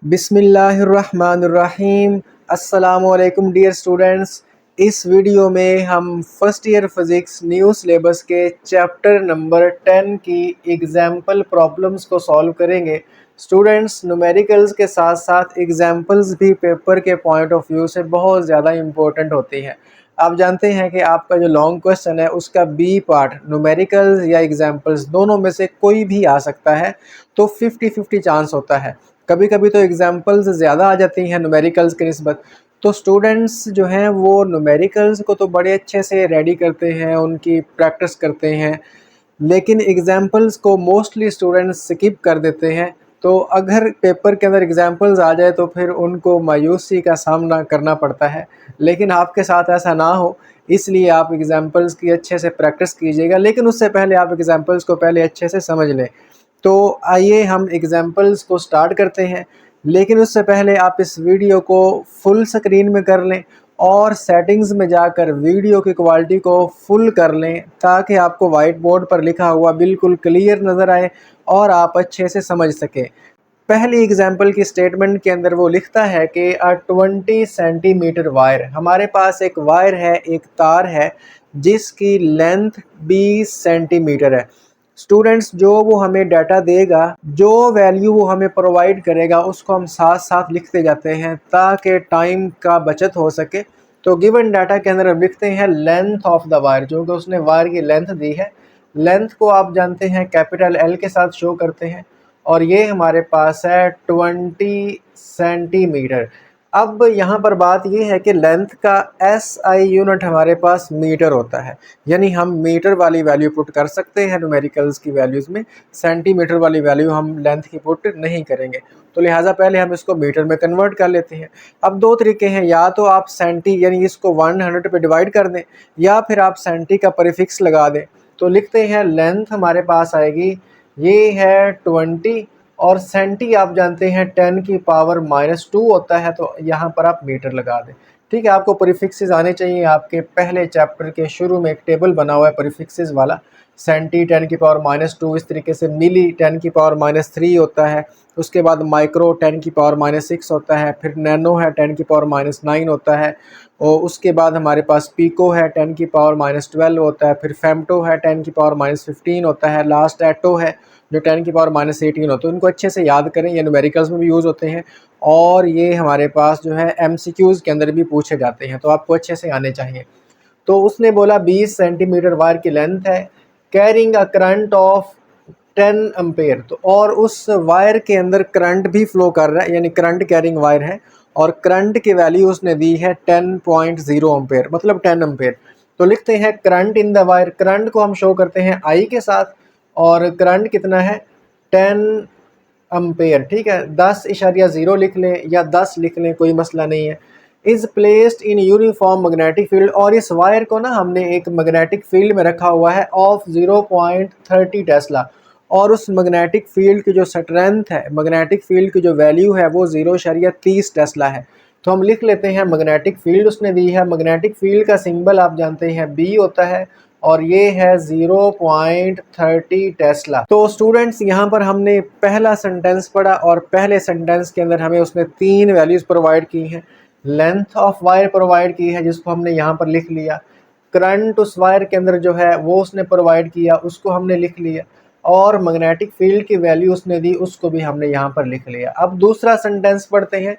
बिस्मिल्लाहिर्रहमानिर्रहीम। अस्सलामुअलैकुम dear students. इस वीडियो में हम first year physics new syllabus के चैप्टर नंबर 10 की एग्जाम्पल प्रॉब्लम्स को सॉल्व करेंगे। स्टूडेंट्स, न्यूमेरिकल्स के साथ साथ एग्जाम्पल्स भी पेपर के पॉइंट ऑफ व्यू से बहुत ज़्यादा इम्पोर्टेंट होती हैं। आप जानते हैं कि आपका जो लॉन्ग क्वेश्चन है उसका बी पार्ट न्यूमेरिकल्स या एग्जाम्पल्स दोनों में से कोई भी आ सकता है, तो 50-50 चांस होता है। कभी कभी तो एग्जाम्पल्स ज़्यादा आ जाती हैं न्यूमेरिकल्स की निस्बत। तो स्टूडेंट्स जो हैं वो न्यूमेरिकल्स को तो बड़े अच्छे से रेडी करते हैं, उनकी प्रैक्टिस करते हैं, लेकिन एग्जाम्पल्स को मोस्टली स्टूडेंट्स स्किप कर देते हैं। तो अगर पेपर के अंदर एग्जाम्पल्स आ जाए तो फिर उनको मायूसी का सामना करना पड़ता है, लेकिन आपके साथ ऐसा ना हो इसलिए आप एग्जाम्पल्स की अच्छे से प्रैक्टिस कीजिएगा। लेकिन उससे पहले आप एग्जाम्पल्स को पहले अच्छे से समझ लें। तो आइए हम एग्जाम्पल्स को स्टार्ट करते हैं, लेकिन उससे पहले आप इस वीडियो को फुल स्क्रीन में कर लें और सेटिंग्स में जाकर वीडियो की क्वालिटी को फुल कर लें ताकि आपको वाइट बोर्ड पर लिखा हुआ बिल्कुल क्लियर नज़र आए और आप अच्छे से समझ सकें। पहली एग्जाम्पल की स्टेटमेंट के अंदर वो लिखता है कि 20 सेंटीमीटर वायर, हमारे पास एक वायर है, एक तार है जिसकी लेंथ 20 सेंटीमीटर है। स्टूडेंट्स, जो वो हमें डाटा देगा, जो वैल्यू वो हमें प्रोवाइड करेगा उसको हम साथ साथ लिखते जाते हैं ताकि टाइम का बचत हो सके। तो गिवन डाटा के अंदर हम लिखते हैं लेंथ ऑफ द वायर, जो कि उसने वायर की लेंथ दी है। लेंथ को आप जानते हैं कैपिटल एल के साथ शो करते हैं और ये हमारे पास है 20 सेंटीमीटर। अब यहाँ पर बात ये है कि लेंथ का SI यूनिट हमारे पास मीटर होता है, यानी हम मीटर वाली वैल्यू पुट कर सकते हैं न्यूमेरिकल्स की वैल्यूज़ में। सेंटीमीटर वाली वैल्यू हम लेंथ की पुट नहीं करेंगे, तो लिहाजा पहले हम इसको मीटर में कन्वर्ट कर लेते हैं। अब दो तरीके हैं, या तो आप सेंटी यानी इसको 100 पे डिवाइड कर दें, या फिर आप सेंटी का प्रीफिक्स लगा दें। तो लिखते हैं लेंथ हमारे पास आएगी, ये है 20 और सेंटी आप जानते हैं 10 की पावर -2 होता है, तो यहाँ पर आप मीटर लगा दें। ठीक है, आपको प्रीफिक्सेस आने चाहिए। आपके पहले चैप्टर के शुरू में एक टेबल बना हुआ है प्रीफिक्सेस वाला। सेंटी 10 की पावर -2, इस तरीके से मिली 10 की पावर -3 होता है। उसके बाद माइक्रो 10 की पावर -6 होता है, फिर नैनो है 10 की पावर -9 होता है, और उसके बाद हमारे पास पीको है 10 की पावर -12 होता है, फिर फेमटो है 10 की पावर -15 होता है, लास्ट एटो है जो 10 की पावर -18 होता है। इनको अच्छे से याद करें, ये न्यूमेरिकल्स में भी यूज़ होते हैं और ये हमारे पास जो है MCQs के अंदर भी पूछे जाते हैं, तो आपको अच्छे से आने चाहिए। तो उसने बोला 20 सेंटीमीटर वायर की लेंथ है, carrying a current of 10 ampere, तो और उस वायर के अंदर करंट भी फ्लो कर रहा है, यानी करंट कैरिंग वायर है, और करंट की वैल्यू उसने दी है 10.0 एम्पेयर, मतलब 10 एम्पेयर। तो लिखते हैं current in the wire, current को हम शो करते हैं I के साथ, और करंट कितना है 10 एम्पेयर। ठीक है, 10.0 लिख लें या 10 लिख लें, कोई मसला नहीं है। Is placed in uniform magnetic field, और इस वायर को ना हमने एक मैग्नेटिक फील्ड में रखा हुआ है ऑफ 0.30 टेस्ला, और उस मैग्नेटिक फील्ड की जो स्ट्रेंथ है, मैग्नेटिक फील्ड की जो वैल्यू है वो 0.30 टेस्ला है। तो हम लिख लेते हैं मैग्नेटिक फील्ड उसने दी है। मैग्नेटिक फील्ड का सिंबल आप जानते हैं B होता है, और ये है 0.30 टेस्ला। तो स्टूडेंट्स, यहाँ पर हमने पहला सेंटेंस पढ़ा और पहले सेंटेंस के अंदर हमें उसने 3 वैल्यूज़ प्रोवाइड की हैं। लेंथ ऑफ वायर प्रोवाइड की है जिसको हमने यहाँ पर लिख लिया, करंट उस वायर के अंदर जो है वो उसने प्रोवाइड किया, उसको हमने लिख लिया, और मैग्नेटिक फील्ड की वैल्यू उसने दी, उसको भी हमने यहाँ पर लिख लिया। अब दूसरा सेंटेंस पढ़ते हैं।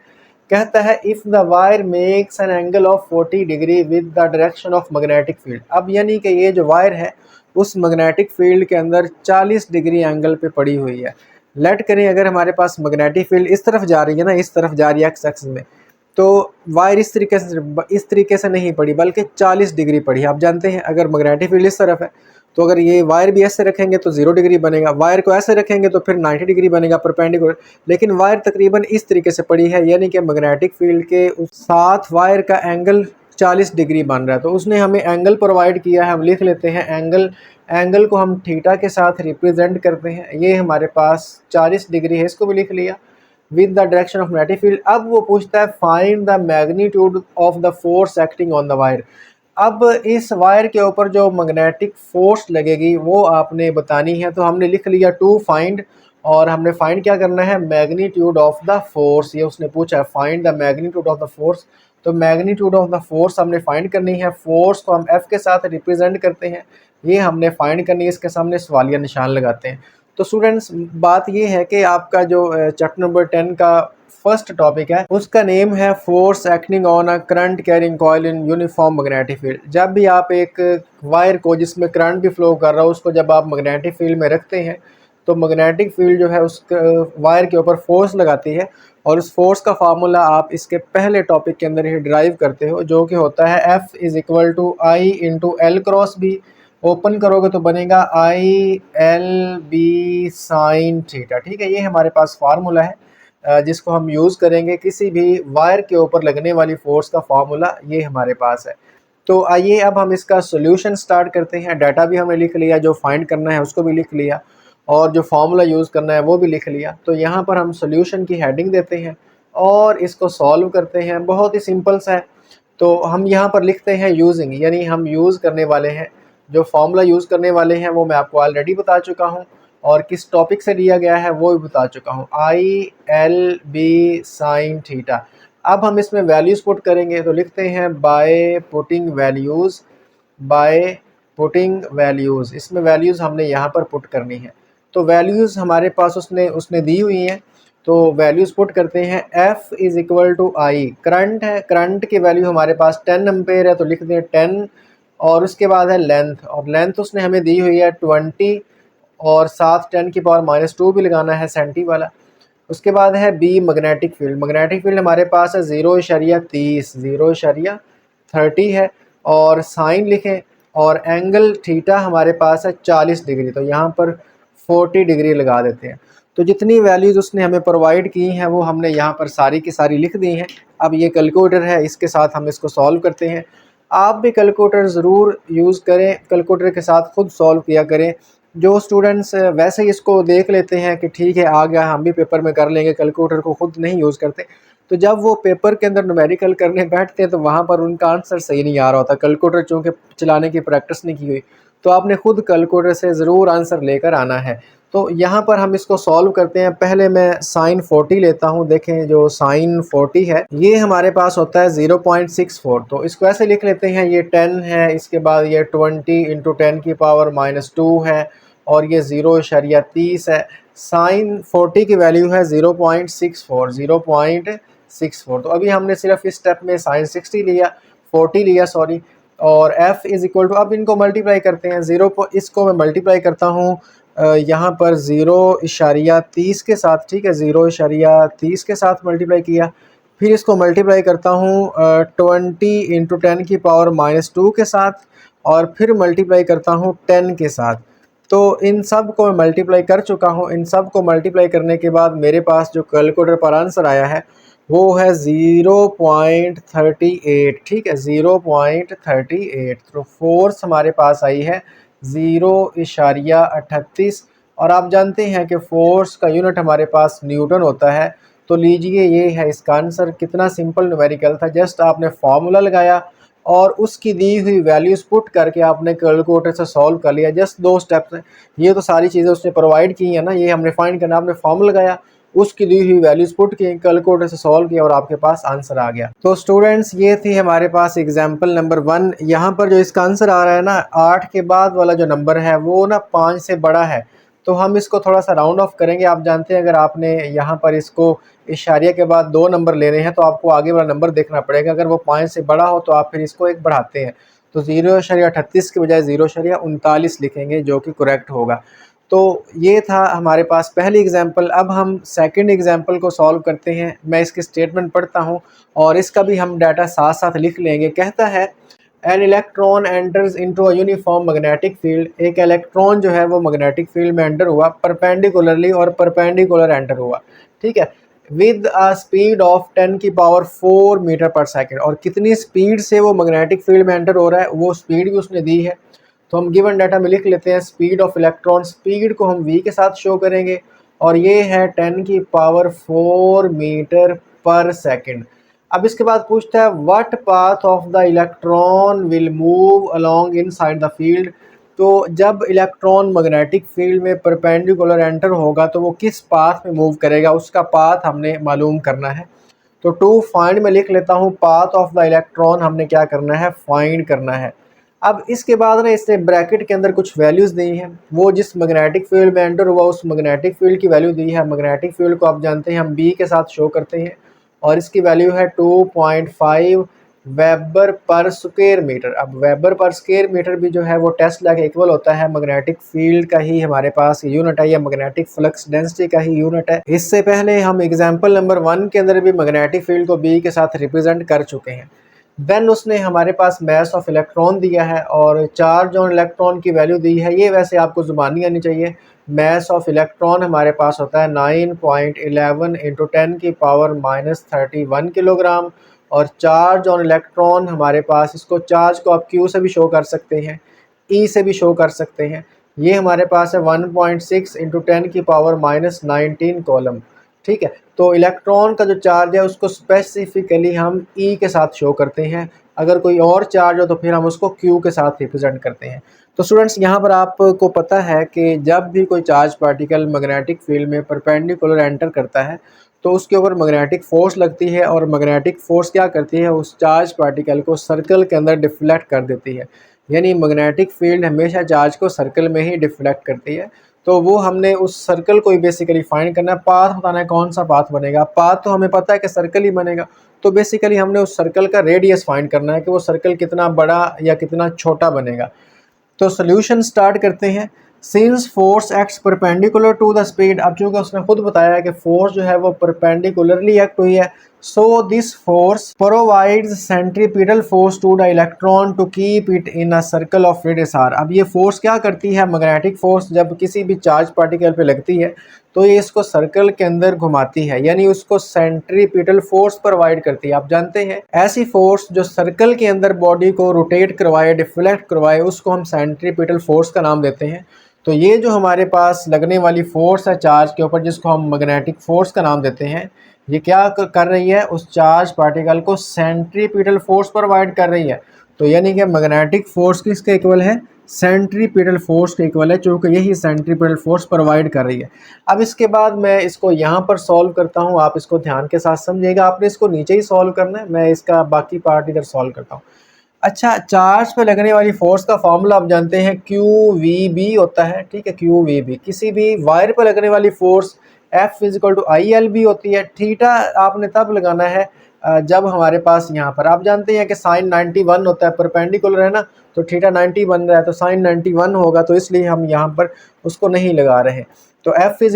कहता है if the wire makes an angle of 40 degree with the direction of magnetic field, अब यानी कि ये जो वायर है उस मैग्नेटिक फील्ड के अंदर 40 डिग्री एंगल पे पड़ी हुई है। लेट करें अगर हमारे पास मैग्नेटिक फील्ड इस तरफ जा रही है ना, इस तरफ जा रही है एक्स एक्सिस में, तो वायर इस तरीके से नहीं पड़ी बल्कि 40 डिग्री पड़ी। आप जानते हैं अगर मैग्नेटिक फील्ड इस तरफ है तो अगर ये वायर भी ऐसे रखेंगे तो 0 डिग्री बनेगा, वायर को ऐसे रखेंगे तो फिर 90 डिग्री बनेगा परपेंडिकुलर। लेकिन वायर तकरीबन इस तरीके से पड़ी है, यानी कि मैग्नेटिक फील्ड के साथ वायर का एंगल 40 डिग्री बन रहा है। तो उसने हमें एंगल प्रोवाइड किया है, हम लिख लेते हैं एंगल को हम थीटा के साथ रिप्रेजेंट करते हैं। ये हमारे पास 40 डिग्री है, इसको भी लिख लिया, with the direction of magnetic field. अब वो पूछता है find the magnitude of the force acting on the wire. अब इस वायर के ऊपर जो मैग्नेटिक फोर्स लगेगी वो आपने बतानी है, तो हमने लिख लिया टू फाइंड और हमने फाइंड क्या करना है, मैग्नीट्यूड ऑफ द फोर्स, ये उसने पूछा है, find the magnitude of the force. तो मैग्नीट्यूड ऑफ द फोर्स हमने फाइंड करनी है, फोर्स को हम एफ के साथ रिप्रेजेंट करते हैं, ये हमने फाइंड करनी है, इसके सामने सवालिया निशान लगाते हैं। तो स्टूडेंट्स बात ये है कि आपका जो चैप्टर नंबर 10 का फर्स्ट टॉपिक है उसका नेम है force acting on a current carrying coil in uniform magnetic field. जब भी आप एक वायर को जिसमें करंट भी फ्लो कर रहा हो उसको जब आप मैग्नेटिक फील्ड में रखते हैं तो मैग्नेटिक फील्ड जो है उस वायर के ऊपर फोर्स लगाती है, और उस फोर्स का फार्मूला आप इसके पहले टॉपिक के अंदर ही ड्राइव करते हो, जो कि होता है F is equal to I into L cross B. Open करोगे तो बनेगा I L B sine theta. ठीक है, ये हमारे पास फार्मूला है जिसको हम यूज़ करेंगे किसी भी वायर के ऊपर लगने वाली फोर्स का फार्मूला ये हमारे पास है। तो आइए अब हम इसका सोल्यूशन स्टार्ट करते हैं। डाटा भी हमने लिख लिया, जो फाइंड करना है उसको भी लिख लिया, और जो फार्मूला यूज़ करना है वो भी लिख लिया। तो यहाँ पर हम सोल्यूशन की हेडिंग देते हैं और इसको सॉल्व करते हैं, बहुत ही सिंपल सा है। तो हम यहाँ पर लिखते हैं यूजिंग, यानी हम यूज़ करने वाले हैं, जो फार्मूला यूज़ करने वाले हैं वो मैं आपको ऑलरेडी बता चुका हूँ, और किस टॉपिक से लिया गया है वो भी बता चुका हूँ, I L B sine theta. अब हम इसमें वैल्यूज़ पुट करेंगे, तो लिखते हैं बाय पुटिंग वैल्यूज़, इसमें वैल्यूज़ हमने यहाँ पर पुट करनी है। तो वैल्यूज़ हमारे पास उसने दी हुई हैं, तो वैल्यूज़ पुट करते हैं। F is equal to I, current है, करंट की वैल्यू हमारे पास 10 एम्पेयर है, तो लिख दें 10, और उसके बाद है लेंथ, और लेंथ उसने हमें दी हुई है 20, और साथ 10⁻⁻2 भी लगाना है सेंटी वाला। उसके बाद है बी मैग्नेटिक फील्ड हमारे पास है 0.30 है, और साइन लिखें, और एंगल थीटा हमारे पास है 40 डिग्री, तो यहाँ पर 40 डिग्री लगा देते हैं। तो जितनी वैल्यूज़ उसने हमें प्रोवाइड की हैं वो हमने यहाँ पर सारी की सारी लिख दी हैं। अब ये कैलकुलेटर है, इसके साथ हम इसको सॉल्व करते हैं। आप भी कैलकुलेटर ज़रूर यूज़ करें, कैलकुलेटर के साथ खुद सॉल्व किया करें। जो स्टूडेंट्स वैसे ही इसको देख लेते हैं कि ठीक है आ गया हम भी पेपर में कर लेंगे, कैलकुलेटर को खुद नहीं यूज़ करते, तो जब वो पेपर के अंदर न्यूमेरिकल करने बैठते हैं तो वहाँ पर उनका आंसर सही नहीं आ रहा होता, कैलकुलेटर चूँकि चलाने की प्रैक्टिस नहीं की हुई। तो आपने खुद कैलकुलेटर से ज़रूर आंसर लेकर आना है। तो यहाँ पर हम इसको सॉल्व करते हैं। पहले मैं साइन 40 लेता हूँ। देखें जो साइन 40 है ये हमारे पास होता है 0.64, तो इसको ऐसे लिख लेते हैं, ये 10 है, इसके बाद ये 20 इंटू 10⁻⁻2 है, और ये 0.30 है। साइन 40 की वैल्यू है 0.64। तो अभी हमने सिर्फ इस स्टेप में साइन 40 लिया सॉरी, और f इज़ इक्वल टू, अब इनको मल्टीप्लाई करते हैं, इसको मैं मल्टीप्लाई करता हूँ यहाँ पर 0.30 के साथ, ठीक है, 0.30 के साथ मल्टीप्लाई किया। फिर इसको मल्टीप्लाई करता हूँ 20 इंटू 10⁻⁻2 के साथ, और फिर मल्टीप्लाई करता हूँ 10 के साथ। तो इन सब को मैं मल्टीप्लाई कर चुका हूँ। इन सब को मल्टीप्लाई करने के बाद मेरे पास जो कैलकुलेटर पर आंसर आया है वो है 0.38, ठीक है, 0.38। तो फोर्स हमारे पास आई है 0.38, और आप जानते हैं कि फोर्स का यूनिट हमारे पास न्यूटन होता है। तो लीजिए ये है इसका आंसर। कितना सिंपल न्यूमेरिकल था, जस्ट आपने फार्मूला लगाया और उसकी दी हुई वैल्यूज़ पुट करके आपने कैलकुलेटर से सॉल्व कर लिया। जस्ट 2 स्टेप्स हैं, ये तो सारी चीज़ें उसने प्रोवाइड की हैं ना, ये हमने फाइंड करना। आपने फार्मूला लगाया, उसकी दी हुई वैल्यूज़ पुट की, कैलकुलेटर से सॉल्व किया, और आपके पास आंसर आ गया। तो स्टूडेंट्स ये थी हमारे पास एग्जाम्पल नंबर 1। यहाँ पर जो इसका आंसर आ रहा है ना, 8 के बाद वाला जो नंबर है वो ना 5 से बड़ा है, तो हम इसको थोड़ा सा राउंड ऑफ करेंगे। आप जानते हैं अगर आपने यहाँ पर इसको इशारिया के बाद 2 नंबर लेने हैं तो आपको आगे वाला नंबर देखना पड़ेगा। अगर वो 5 से बड़ा हो तो आप फिर इसको 1 बढ़ाते हैं, तो 0.38 के बजाय 0.39 लिखेंगे, जो कि करेक्ट होगा। तो ये था हमारे पास पहली एग्जाम्पल। अब हम सेकंड एग्जाम्पल को सॉल्व करते हैं। मैं इसकी स्टेटमेंट पढ़ता हूँ और इसका भी हम डाटा साथ साथ लिख लेंगे। कहता है an electron enters into a uniform magnetic field. एक इलेक्ट्रॉन जो है वो मैग्नेटिक फील्ड में एंटर हुआ परपेंडिकुलरली, और परपेंडिकुलर एंटर हुआ, ठीक है, with a speed of 10⁴ metre per second. और कितनी स्पीड से वो मैग्नेटिक फील्ड में एंटर हो रहा है वो स्पीड भी उसने दी है। तो हम गिवन डाटा में लिख लेते हैं स्पीड ऑफ इलेक्ट्रॉन। स्पीड को हम v के साथ शो करेंगे, और ये है 10⁴ मीटर पर सेकेंड। अब इसके बाद पूछता है what path of the electron will move along inside the field. तो जब इलेक्ट्रॉन मैग्नेटिक फील्ड में परपेंडिकुलर एंटर होगा तो वो किस पाथ में मूव करेगा, उसका पाथ हमने मालूम करना है। तो टू फाइंड में लिख लेता हूँ, पाथ ऑफ द इलेक्ट्रॉन हमने क्या करना है, फाइंड करना है। अब इसके बाद ना इसने ब्रैकेट के अंदर कुछ वैल्यूज़ दी हैं, वो जिस मैग्नेटिक फील्ड में एंटर हुआ उस मैग्नेटिक फील्ड की वैल्यू दी है। मैग्नेटिक फील्ड को आप जानते हैं हम बी के साथ शो करते हैं और इसकी वैल्यू है 2.5 वेबर पर स्क्वायर मीटर। अब वेबर पर स्क्वायर मीटर भी जो है वो टेस्ला के इक्वल होता है, मैग्नेटिक फील्ड का ही हमारे पास यूनिट है या मैग्नेटिक फ्लक्स डेंसिटी का ही यूनिट है। इससे पहले हम एग्जांपल नंबर 1 के अंदर भी मैग्नेटिक फील्ड को बी के साथ रिप्रेजेंट कर चुके हैं। देन उसने हमारे पास मास ऑफ इलेक्ट्रॉन दिया है और चार्ज ऑन इलेक्ट्रॉन की वैल्यू दी है। ये वैसे आपको जुबानी आनी चाहिए। मास ऑफ इलेक्ट्रॉन हमारे पास होता है 9.11 इंटू 10 की पावर -31 किलोग्राम और चार्ज ऑन इलेक्ट्रॉन हमारे पास, इसको चार्ज को आप क्यू से भी शो कर सकते हैं, ई से भी शो कर सकते हैं। ये हमारे पास है 1.6 इंटू 10 की पावर -19 कॉलम। ठीक है, तो इलेक्ट्रॉन का जो चार्ज है उसको स्पेसिफिकली हम ई के साथ शो करते हैं। अगर कोई और चार्ज हो तो फिर हम उसको क्यू के साथ रिप्रेजेंट करते हैं। तो स्टूडेंट्स यहाँ पर आपको पता है कि जब भी कोई चार्ज पार्टिकल मैग्नेटिक फील्ड में परपेंडिकुलर एंटर करता है तो उसके ऊपर मैग्नेटिक फोर्स लगती है और मैग्नेटिक फोर्स क्या करती है, उस चार्ज पार्टिकल को सर्कल के अंदर डिफ्लेक्ट कर देती है। यानी मैग्नेटिक फील्ड हमेशा चार्ज को सर्कल में ही डिफ्लेक्ट करती है। तो वो हमने उस सर्कल को ही बेसिकली फाइंड करना है। पाथ बताना है कौन सा पाथ बनेगा। पाथ तो हमें पता है कि सर्कल ही बनेगा, तो बेसिकली हमने उस सर्कल का रेडियस फाइंड करना है कि वो सर्कल कितना बड़ा या कितना छोटा बनेगा। तो सोल्यूशन स्टार्ट करते हैं। Since force acts perpendicular to the speed, अब चूँकि उसने खुद बताया है कि फोर्स जो है वो परपेंडिकुलरली एक्ट हुई है, so this force provides centripetal force to the electron to keep it in a circle of radius R. अब ये फोर्स क्या करती है, मैग्नेटिक फोर्स जब किसी भी चार्ज पार्टिकल पे लगती है तो ये इसको सर्कल के अंदर घुमाती है, यानी उसको सेंट्रीपिटल फोर्स प्रोवाइड करती है। आप जानते हैं ऐसी फोर्स जो सर्कल के अंदर बॉडी को रोटेट करवाए, डिफ्लेक्ट करवाए, उसको हम सेंट्रीपिटल फोर्स का नाम देते हैं। तो ये जो हमारे पास लगने वाली फोर्स है चार्ज के ऊपर, जिसको हम मैग्नेटिक फोर्स का नाम देते हैं, ये क्या कर रही है, उस चार्ज पार्टिकल को सेंट्रीपिटल फोर्स प्रोवाइड कर रही है। तो यानी कि मैग्नेटिक फोर्स किसके इक्वल है, सेंट्रीपिटल फोर्स के इक्वल है, चूँकि यही सेंट्रीपिटल फोर्स प्रोवाइड कर रही है। अब इसके बाद मैं इसको यहाँ पर सॉल्व करता हूँ, आप इसको ध्यान के साथ समझिएगा। आपने इसको नीचे ही सॉल्व करना है, मैं इसका बाकी पार्ट इधर सॉल्व करता हूँ। अच्छा, चार्ज पे लगने वाली फोर्स का फॉर्मूला आप जानते हैं QVB होता है। ठीक है, QVB। किसी भी वायर पर लगने वाली फोर्स F = ILB होती है। थीटा आपने तब लगाना है जब हमारे पास यहाँ पर आप जानते हैं कि साइन 91 होता है, परपेंडिकुलर है ना, तो थीटा 90 बन रहा है तो साइन 91 होगा, तो इसलिए हम यहाँ पर उसको नहीं लगा रहे। तो F =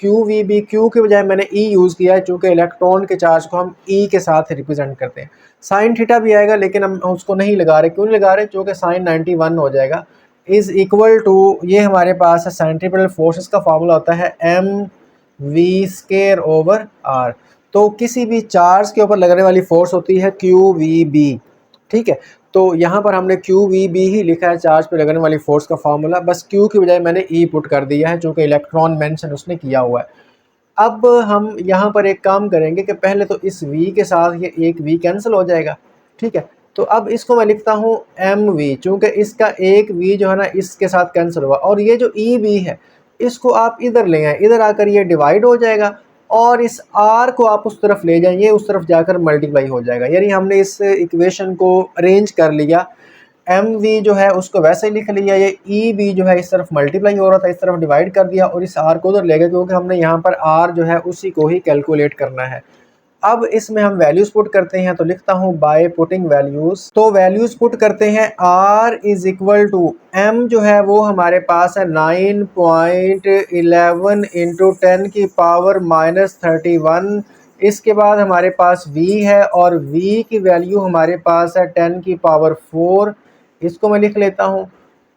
QVB, Q के बजाय मैंने E यूज़ किया है चूँकि इलेक्ट्रॉन के चार्ज को हम E के साथ रिप्रेजेंट करते हैं। साइन थीटा भी आएगा लेकिन हम उसको नहीं लगा रहे। क्यों नहीं लगा रहे, क्योंकि साइन 91 हो जाएगा। इज़ इक्वल टू, ये हमारे पास है सेंट्रीपिटल फोर्सेस का फार्मूला होता है mv²/r। तो किसी भी चार्ज के ऊपर लगने वाली फोर्स होती है QVB। ठीक है, तो यहाँ पर हमने QVB ही लिखा है, चार्ज पे लगने वाली फोर्स का फार्मूला। बस Q की बजाय मैंने E पुट कर दिया है चूँकि इलेक्ट्रॉन मेंशन उसने किया हुआ है। अब हम यहाँ पर एक काम करेंगे कि पहले तो इस V के साथ ये एक V कैंसिल हो जाएगा। ठीक है, तो अब इसको मैं लिखता हूँ mv, चूँकि इसका एक V जो है ना इसके साथ कैंसिल हुआ, और ये जो EB है इसको आप इधर ले आए, इधर आकर ये डिवाइड हो जाएगा और इस R को आप उस तरफ ले जाएंगे, उस तरफ जाकर मल्टीप्लाई हो जाएगा। यानी हमने इस इक्वेशन को अरेंज कर लिया। mv जो है उसको वैसे ही लिख लिया, ये EB जो है इस तरफ मल्टीप्लाई हो रहा था, इस तरफ डिवाइड कर दिया और इस R को उधर ले गए, क्योंकि हमने यहाँ पर R जो है उसी को ही कैलकुलेट करना है। अब इसमें हम वैल्यूज पुट करते हैं, तो लिखता हूँ बाय पुटिंग वैल्यूज। तो वैल्यूज पुट करते हैं। R = M जो है वो हमारे पास है 9.11 इंटू 10 की पावर -31। इसके बाद हमारे पास V है और V की वैल्यू हमारे पास है 10 की पावर 4। इसको मैं लिख लेता हूँ।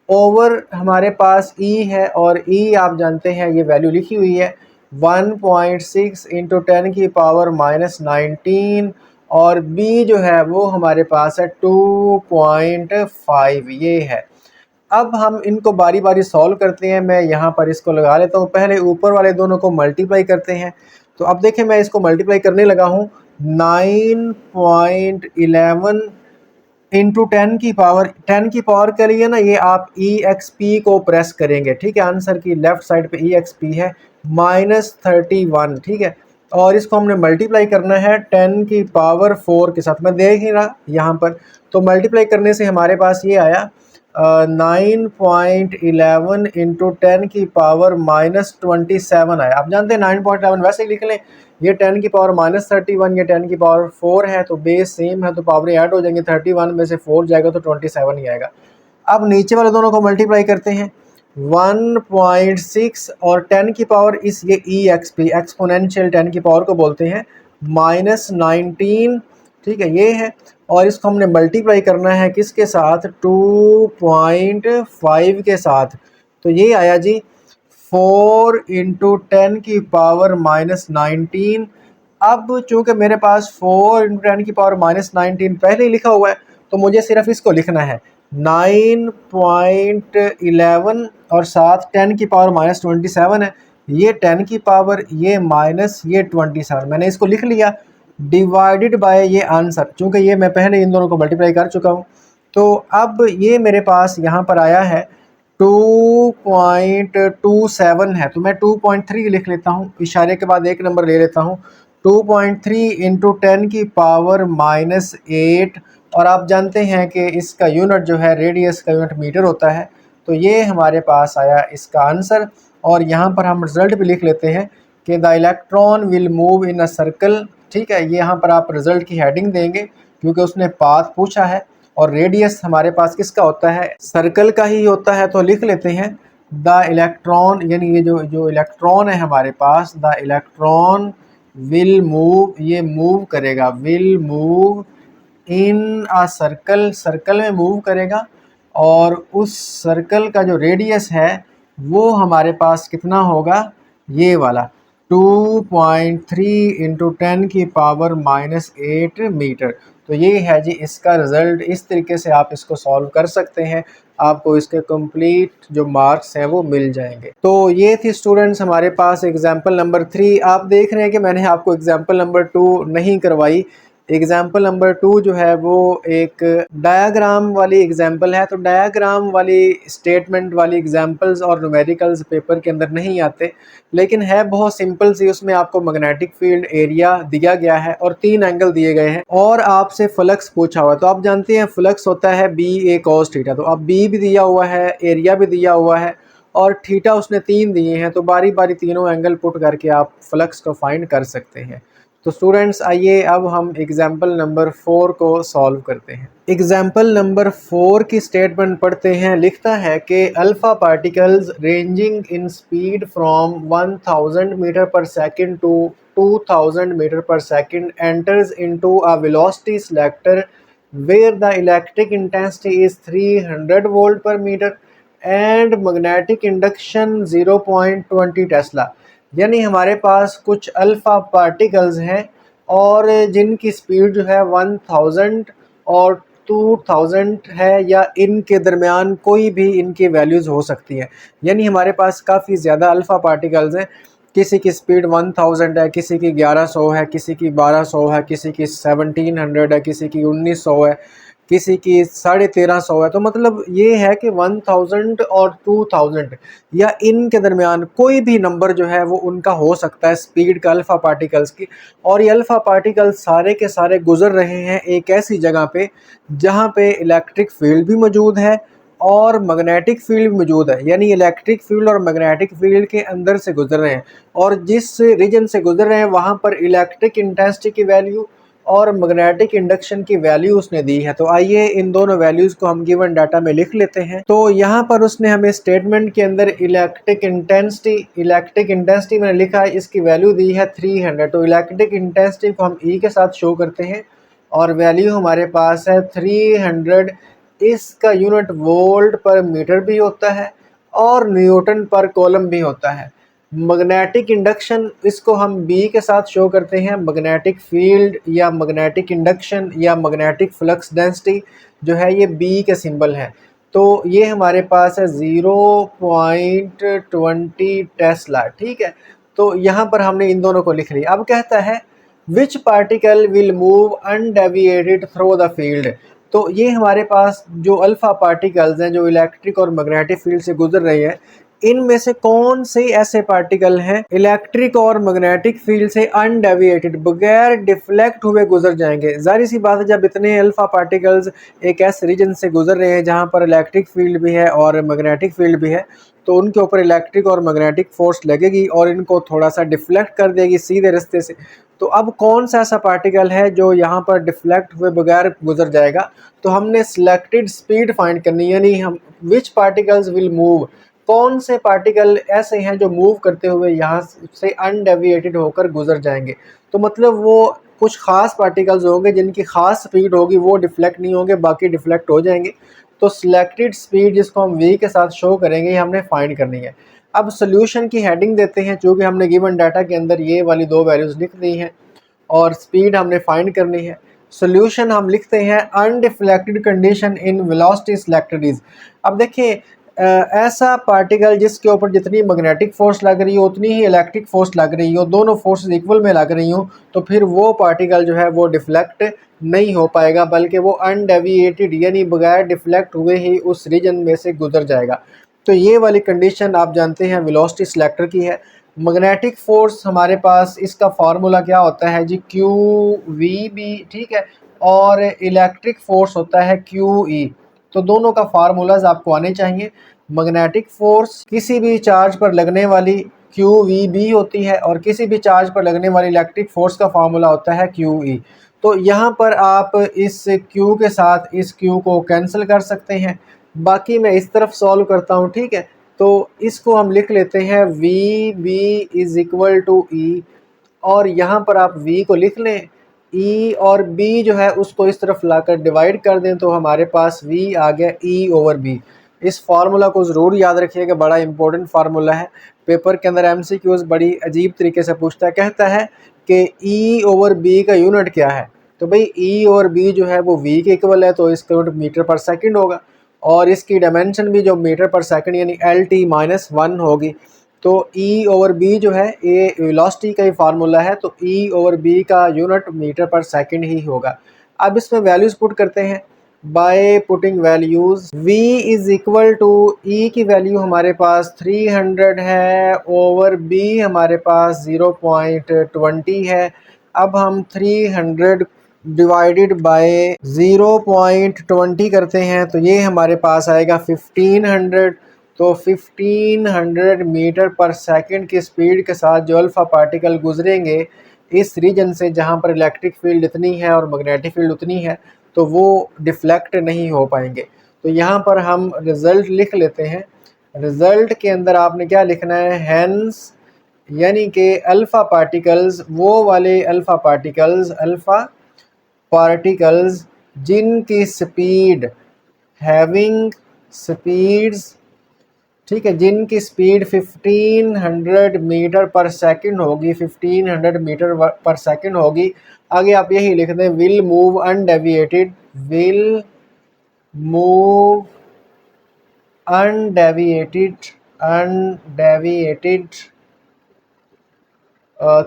ओवर हमारे पास E है और E आप जानते हैं ये वैल्यू लिखी हुई है 1.6 इंटू 10 की पावर -19 और B जो है वो हमारे पास है 2.5, ये है। अब हम इनको बारी बारी सॉल्व करते हैं। मैं यहाँ पर इसको लगा लेता हूँ, पहले ऊपर वाले दोनों को मल्टीप्लाई करते हैं। तो अब देखें मैं इसको मल्टीप्लाई करने लगा हूँ। 9.11 इंटू 10 की पावर के लिए ना ये आप EXP को प्रेस करेंगे, ठीक है। आंसर की लेफ्ट साइड पे EXP है -31, ठीक है। और इसको हमने मल्टीप्लाई करना है 10 की पावर 4 के साथ, मैं देख ही रहा यहाँ पर। तो मल्टीप्लाई करने से हमारे पास ये आया 9.11 इंटू 10 की पावर -27 आया। आप जानते हैं 9.11 वैसे ही लिख लें, ये 10 की पावर -31, ये 10 की पावर 4 है, तो बेस सेम है तो पावर ऐड हो जाएंगे। 31 में से 4 जाएगा तो 27 ही आएगा। अब नीचे वाले दोनों को मल्टीप्लाई करते हैं, 1.6 और 10 की पावर इस ये EXP एक्सपोनेंशियल 10 की पावर को बोलते हैं -19, ठीक है ये है। और इसको हमने मल्टीप्लाई करना है किसके साथ, 2.5 के साथ। तो ये आया जी 4 इंटू 10 की पावर -19। अब चूंकि मेरे पास 4 इंटू 10 की पावर -19 पहले ही लिखा हुआ है, तो मुझे सिर्फ इसको लिखना है 9.11 और साथ 10 की पावर -27 है। ये 10 की पावर, ये माइनस ये 27, मैंने इसको लिख लिया डिवाइडेड बाय ये आंसर, चूँकि ये मैं पहले इन दोनों को मल्टीप्लाई कर चुका हूँ। तो अब ये मेरे पास यहाँ पर आया है 2.27 है, तो मैं 2.3 लिख लेता हूँ, इशारे के बाद एक नंबर ले लेता हूँ। 2.3 इंटू 10 की पावर -8, और आप जानते हैं कि इसका यूनिट जो है रेडियस का यूनिट मीटर होता है। तो ये हमारे पास आया इसका आंसर। और यहाँ पर हम रिज़ल्ट भी लिख लेते हैं कि the electron will move in a circle, ठीक है। ये यहाँ पर आप रिज़ल्ट की हेडिंग देंगे क्योंकि उसने पाथ पूछा है, और रेडियस हमारे पास किसका होता है, सर्कल का ही होता है। तो लिख लेते हैं द इलेक्ट्रॉन, यानी ये जो इलेक्ट्रॉन है हमारे पास, द इलेक्ट्रॉन विल मूव, ये मूव करेगा, will move in a circle, circle में मूव करेगा। और उस सर्कल का जो रेडियस है वो हमारे पास कितना होगा, ये वाला 2.3 इंटू 10 की पावर -8 मीटर। तो ये है जी इसका रिज़ल्ट। इस तरीके से आप इसको सॉल्व कर सकते हैं, आपको इसके कंप्लीट जो मार्क्स हैं वो मिल जाएंगे। तो ये थी स्टूडेंट्स हमारे पास एग्जाम्पल नंबर 3। आप देख रहे हैं कि मैंने आपको एग्जाम्पल नंबर 2 नहीं करवाई। एग्जाम्पल नंबर 2 जो है वो एक डायाग्राम वाली एग्जाम्पल है। तो डायाग्राम वाली स्टेटमेंट वाली एग्जाम्पल्स और न्यूमेरिकल्स पेपर के अंदर नहीं आते, लेकिन है बहुत सिंपल सी। उसमें आपको मैग्नेटिक फील्ड एरिया दिया गया है और 3 एंगल दिए गए हैं, और आपसे फ्लक्स पूछा हुआ है। तो आप जानते हैं फ्लक्स होता है BA cos थीटा, तो अब B भी दिया हुआ है, एरिया भी दिया हुआ है, और थीटा उसने 3 दिए हैं। तो बारी बारी तीनों एंगल पुट करके आप फ्लक्स को फाइंड कर सकते हैं। तो स्टूडेंट्स आइए अब हम एग्जाम्पल नंबर 4 को सॉल्व करते हैं। एग्जाम्पल नंबर 4 की स्टेटमेंट पढ़ते हैं। लिखता है कि alpha particles ranging in speed from 1000 metre per second to 2000 metre per second enters into a velocity selector where the electric intensity is 300 volt per metre and magnetic induction 0.20 tesla. यानी हमारे पास कुछ alpha particles हैं और जिनकी speed जो है 1000 और 2000 है, या इनके दरमियान कोई भी इनकी वैल्यूज़ हो सकती हैं। यानी हमारे पास काफ़ी ज़्यादा अल्फ़ा पार्टिकल्स हैं। किसी की स्पीड 1000 है, किसी की 1100 है, किसी की 1200 है, किसी की 1700 है, किसी की 1900 है, किसी की 1350 है। तो मतलब ये है कि 1000 और 2000 या इनके दरमियान कोई भी नंबर जो है वो उनका हो सकता है स्पीड का अल्फ़ा पार्टिकल्स की। और ये अल्फ़ा पार्टिकल्स सारे के सारे गुजर रहे हैं एक ऐसी जगह पे जहाँ पे इलेक्ट्रिक फील्ड भी मौजूद है और मैग्नेटिक फील्ड भी मौजूद है। यानी इलेक्ट्रिक फील्ड और मैग्नेटिक फील्ड के अंदर से गुजर रहे हैं, और जिस रीजन से गुजर रहे हैं वहाँ पर इलेक्ट्रिक इंटेंसिटी की वैल्यू और मैग्नेटिक इंडक्शन की वैल्यू उसने दी है। तो आइए इन दोनों वैल्यूज़ को हम गिवन डाटा में लिख लेते हैं। तो यहाँ पर उसने हमें स्टेटमेंट के अंदर इलेक्ट्रिक इंटेंसिटी मैंने लिखा है, इसकी वैल्यू दी है 300। तो इलेक्ट्रिक इंटेंसिटी को हम E के साथ शो करते हैं और वैल्यू हमारे पास है 300। इसका यूनिट वोल्ट पर मीटर भी होता है और न्यूटन पर कूलम भी होता है। मैग्नेटिक इंडक्शन, इसको हम B के साथ शो करते हैं। मैग्नेटिक फील्ड या मैग्नेटिक इंडक्शन या मैग्नेटिक फ्लक्स डेंसिटी जो है ये B के सिंबल है। तो ये हमारे पास है 0.20 टेस्ला, ठीक है। तो यहाँ पर हमने इन दोनों को लिख लिया। अब कहता है which particle will move undeviated through the field. तो ये हमारे पास जो अल्फ़ा पार्टिकल्स हैं जो इलेक्ट्रिक और मैग्नेटिक फील्ड से गुजर रहे हैं, इनमें से कौन से ऐसे पार्टिकल हैं इलेक्ट्रिक और मैग्नेटिक फील्ड से अनडेविएटेड बगैर डिफ्लेक्ट हुए गुजर जाएंगे। जाहिर सी बात है, जब इतने अल्फ़ा पार्टिकल्स एक ऐसे रीजन से गुजर रहे हैं जहां पर इलेक्ट्रिक फील्ड भी है और मैग्नेटिक फील्ड भी है, तो उनके ऊपर इलेक्ट्रिक और मैग्नेटिक फोर्स लगेगी और इनको थोड़ा सा डिफ्लेक्ट कर देगी सीधे रास्ते से। तो अब कौन सा ऐसा पार्टिकल है जो यहाँ पर डिफ्लेक्ट हुए बगैर गुजर जाएगा? तो हमने सिलेक्टेड स्पीड फाइंड करनी, यानी हम विच पार्टिकल्स विल मूव, कौन से पार्टिकल ऐसे हैं जो मूव करते हुए यहाँ से अनडेविएटेड होकर गुजर जाएंगे। तो मतलब वो कुछ खास पार्टिकल्स होंगे जिनकी खास स्पीड होगी, वो डिफ्लेक्ट नहीं होंगे, बाकी डिफ्लेक्ट हो जाएंगे। तो सिलेक्टेड स्पीड जिसको हम वी के साथ शो करेंगे, ये हमने फाइंड करनी है। अब सोल्यूशन की हेडिंग देते हैं, चूँकि हमने गिवन डाटा के अंदर ये वाली दो वैल्यूज़ लिख दी हैं और स्पीड हमने फाइंड करनी है। सोल्यूशन हम लिखते हैं undeflected condition in velocity selected is. अब देखिए, ऐसा पार्टिकल जिसके ऊपर जितनी मैग्नेटिक फोर्स लग रही हो उतनी ही इलेक्ट्रिक फोर्स लग रही हो, दोनों फोर्सेस इक्वल में लग रही हो, तो फिर वो पार्टिकल जो है वो डिफ्लेक्ट नहीं हो पाएगा, बल्कि वो अनडेविएटेड यानी बगैर डिफ्लेक्ट हुए ही उस रीजन में से गुजर जाएगा। तो ये वाली कंडीशन आप जानते हैं वेलोसिटी सिलेक्टर की है। मैग्नेटिक फोर्स हमारे पास, इसका फार्मूला क्या होता है जी, क्यू वी बी, ठीक है, और इलेक्ट्रिक फोर्स होता है क्यू ई। तो दोनों का फार्मूलाज आपको आने चाहिए। मैग्नेटिक फोर्स किसी भी चार्ज पर लगने वाली क्यू वी बी होती है और किसी भी चार्ज पर लगने वाली इलेक्ट्रिक फोर्स का फार्मूला होता है क्यू ई। तो यहाँ पर आप इस क्यू के साथ इस क्यू को कैंसिल कर सकते हैं। बाकी मैं इस तरफ सॉल्व करता हूँ, ठीक है। तो इसको हम लिख लेते हैं V B is equal to E, और यहाँ पर आप v को लिख लें, e और b जो है उसको इस तरफ लाकर डिवाइड कर दें, तो हमारे पास v आ गया e ओवर b। इस फार्मूला को ज़रूर याद रखिएगा, बड़ा इंपॉर्टेंट फार्मूला है। पेपर के अंदर MCQs बड़ी अजीब तरीके से पूछता है, कहता है कि e ओवर b का यूनिट क्या है। तो भाई e और b जो है वो v के इक्वल है, तो इसका यूनिट मीटर पर सेकंड होगा, और इसकी डायमेंशन भी जो मीटर पर सेकंड यानी LT-1 होगी। तो E ओवर बी जो है ये वेलोसिटी का ही फार्मूला है, तो E ओवर बी का यूनिट मीटर पर सेकंड ही होगा। अब इसमें वैल्यूज़ पुट करते हैं। By putting values V is equal to E की वैल्यू हमारे पास 300 है, ओवर B हमारे पास 0.20 है। अब हम 300 डिवाइडेड बाय 0.20 करते हैं, तो ये हमारे पास आएगा 1500। तो 1500 मीटर पर सेकंड की स्पीड के साथ जो अल्फ़ा पार्टिकल गुजरेंगे इस रीजन से जहाँ पर इलेक्ट्रिक फील्ड इतनी है और मैग्नेटिक फील्ड उतनी है, तो वो डिफ्लेक्ट नहीं हो पाएंगे। तो यहाँ पर हम रिज़ल्ट लिख लेते हैं। रिज़ल्ट के अंदर आपने क्या लिखना है, हैंस, यानी कि अल्फ़ा पार्टिकल्स, वो वाले अल्फ़ा पार्टिकल्स जिनकी स्पीड हैविंग स्पीड्स, ठीक है, जिनकी स्पीड 1500 मीटर पर सेकंड होगी, 1500 मीटर पर सेकंड होगी। आगे आप यही लिख दें, will move undeviated, will move undeviated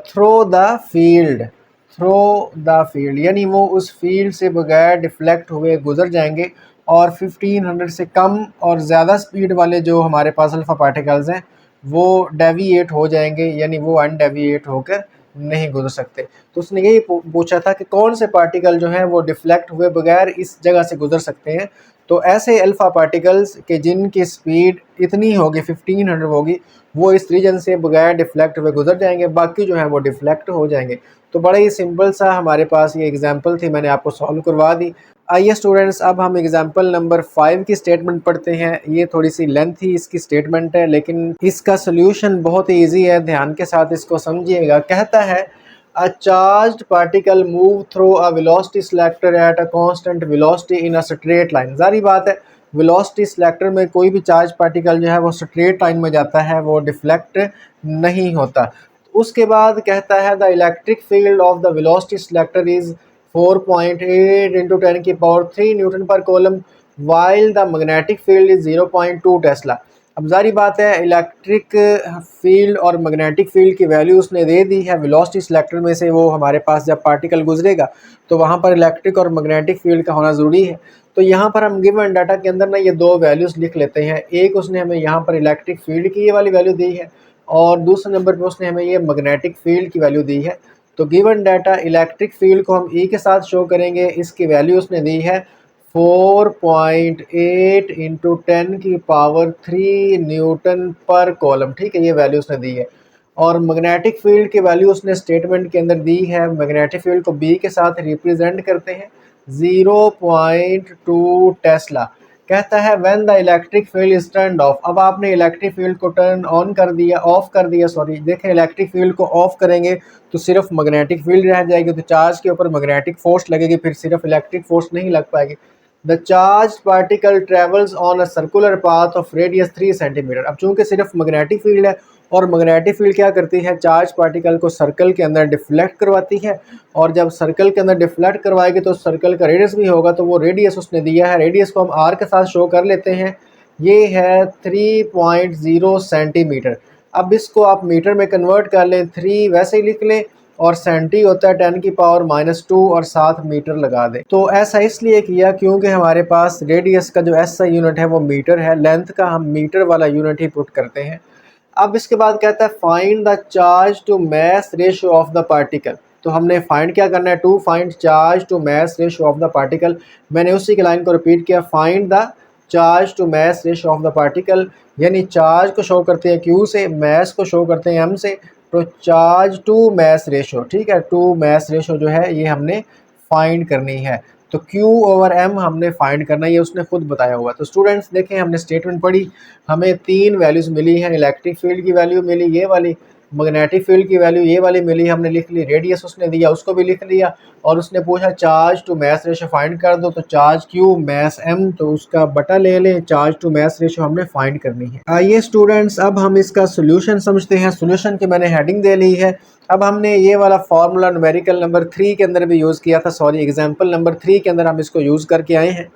through the field, यानी वो उस फील्ड से बगैर डिफ्लेक्ट हुए गुजर जाएंगे। और 1500 से कम और ज़्यादा स्पीड वाले जो हमारे पास अल्फ़ा पार्टिकल्स हैं वो डेविएट हो जाएंगे, यानी वो अनडेविएट होकर नहीं गुजर सकते। तो उसने यही पूछा था कि कौन से पार्टिकल जो हैं वो डिफ्लेक्ट हुए बगैर इस जगह से गुजर सकते हैं। तो ऐसे अल्फ़ा पार्टिकल्स के जिनकी स्पीड इतनी होगी 1500 होगी, वो इस रीजन से बगैर डिफ्लेक्ट हुए गुजर जाएंगे, बाकी जो हैं वो डिफ्लेक्ट हो जाएंगे। तो बड़ा ही सिंपल सा हमारे पास ये एग्जांपल थी, मैंने आपको सॉल्व करवा दी। आइए स्टूडेंट्स, अब हम एग्जांपल नंबर 5 की स्टेटमेंट पढ़ते हैं। ये थोड़ी सी लेंथी इसकी स्टेटमेंट है, लेकिन इसका सोल्यूशन बहुत ही ईजी है, ध्यान के साथ इसको समझिएगा। कहता है a charged particle move through a velocity selector at a constant velocity in a straight line. जारी बात है, वेलोसिटी सिलेक्टर में कोई भी चार्ज पार्टिकल जो है वो स्ट्रेट लाइन में जाता है, वो डिफ्लेक्ट नहीं होता। उसके बाद कहता है the electric field of the velocity selector is 4.8 into 10⁻³ newton per coulomb, while the magnetic field is 0.2 tesla. अब जारी बात है इलेक्ट्रिक फील्ड और मैग्नेटिक फील्ड की वैल्यू उसने दे दी है। वेलोसिटी सिलेक्टर में से वो हमारे पास जब पार्टिकल गुजरेगा तो वहाँ पर इलेक्ट्रिक और मैग्नेटिक फील्ड का होना ज़रूरी है। तो यहाँ पर हम गिवन डाटा के अंदर ना ये दो वैल्यूज़ लिख लेते हैं। एक उसने हमें यहाँ पर इलेक्ट्रिक फील्ड की ये वाली वैल्यू दी है और दूसरे नंबर पर उसने हमें ये मैग्नेटिक फील्ड की वैल्यू दी है। तो गिवन डाटा इलेक्ट्रिक फील्ड को हम ई के साथ शो करेंगे, इसकी वैल्यू उसने दी है 4.8 इंटू 10⁻³ न्यूटन पर कॉलम। ठीक है, ये वैल्यू उसने दी है। और मैग्नेटिक फील्ड की वैल्यू उसने स्टेटमेंट के अंदर दी है। मैग्नेटिक फील्ड को बी के साथ रिप्रेजेंट करते हैं 0.2 टेस्ला। कहता है when the electric field is turn off. अब आपने इलेक्ट्रिक फील्ड को टर्न ऑन कर दिया, ऑफ कर दिया सॉरी, देखें इलेक्ट्रिक फील्ड को ऑफ करेंगे तो सिर्फ मैग्नेटिक फील्ड रह जाएगी, तो चार्ज के ऊपर मैग्नेटिक फोर्स लगेगी, फिर सिर्फ इलेक्ट्रिक फोर्स नहीं लग पाएगी। The charge particle travels on a circular path of radius 3 centimetre. अब चूंकि सिर्फ मैग्नेटिक फील्ड है और मैग्नेटिक फील्ड क्या करती है, चार्ज पार्टिकल को सर्कल के अंदर डिफ्लेक्ट करवाती है, और जब सर्कल के अंदर डिफ्लेक्ट करवाएगी तो सर्कल का रेडियस भी होगा, तो वो रेडियस उसने दिया है। रेडियस को हम आर के साथ शो कर लेते हैं, ये है 3.0 सेंटीमीटर। अब इसको आप मीटर में कन्वर्ट कर लें, 3 वैसे ही लिख लें और सेंटी होता है 10⁻⁻² और साथ मीटर लगा दें। तो ऐसा इसलिए किया क्योंकि हमारे पास रेडियस का जो ऐसा यूनिट है वो मीटर है, लेंथ का हम मीटर वाला यूनिट ही पुट करते हैं। अब इसके बाद कहता है find the charge to mass ratio of the particle. तो हमने फाइंड क्या करना है, to find charge to mass ratio of the particle. मैंने उसी की लाइन को रिपीट किया, find the charge to mass ratio of the particle, यानी चार्ज को शो करते हैं Q से, मास को शो करते हैं M से, तो चार्ज टू मास रेशियो, ठीक है, टू मास रेशियो जो है ये हमने फाइंड करनी है। तो Q/M हमने फाइंड करना है, ये उसने खुद बताया हुआ है। तो स्टूडेंट्स देखें, हमने स्टेटमेंट पढ़ी, हमें 3 वैल्यूज़ मिली हैं। इलेक्ट्रिक फील्ड की वैल्यू मिली ये वाली, मैग्नेटिक फील्ड की वैल्यू ये वाली मिली, हमने लिख ली। रेडियस उसने दिया, उसको भी लिख लिया, और उसने पूछा charge to mass ratio find कर दो, तो चार्ज Q मास M, तो उसका बटा ले लें, चार्ज टू मास रेशियो हमने फाइंड करनी है। आइए स्टूडेंट्स अब हम इसका सोल्यूशन समझते हैं। सोल्यूशन की मैंने हेडिंग दे ली है। अब हमने ये वाला फार्मूला न्यूमेरिकल नंबर 3 के अंदर भी यूज़ किया था, सॉरी एग्जाम्पल नंबर 3 के अंदर हम इसको यूज़ करके आए हैं।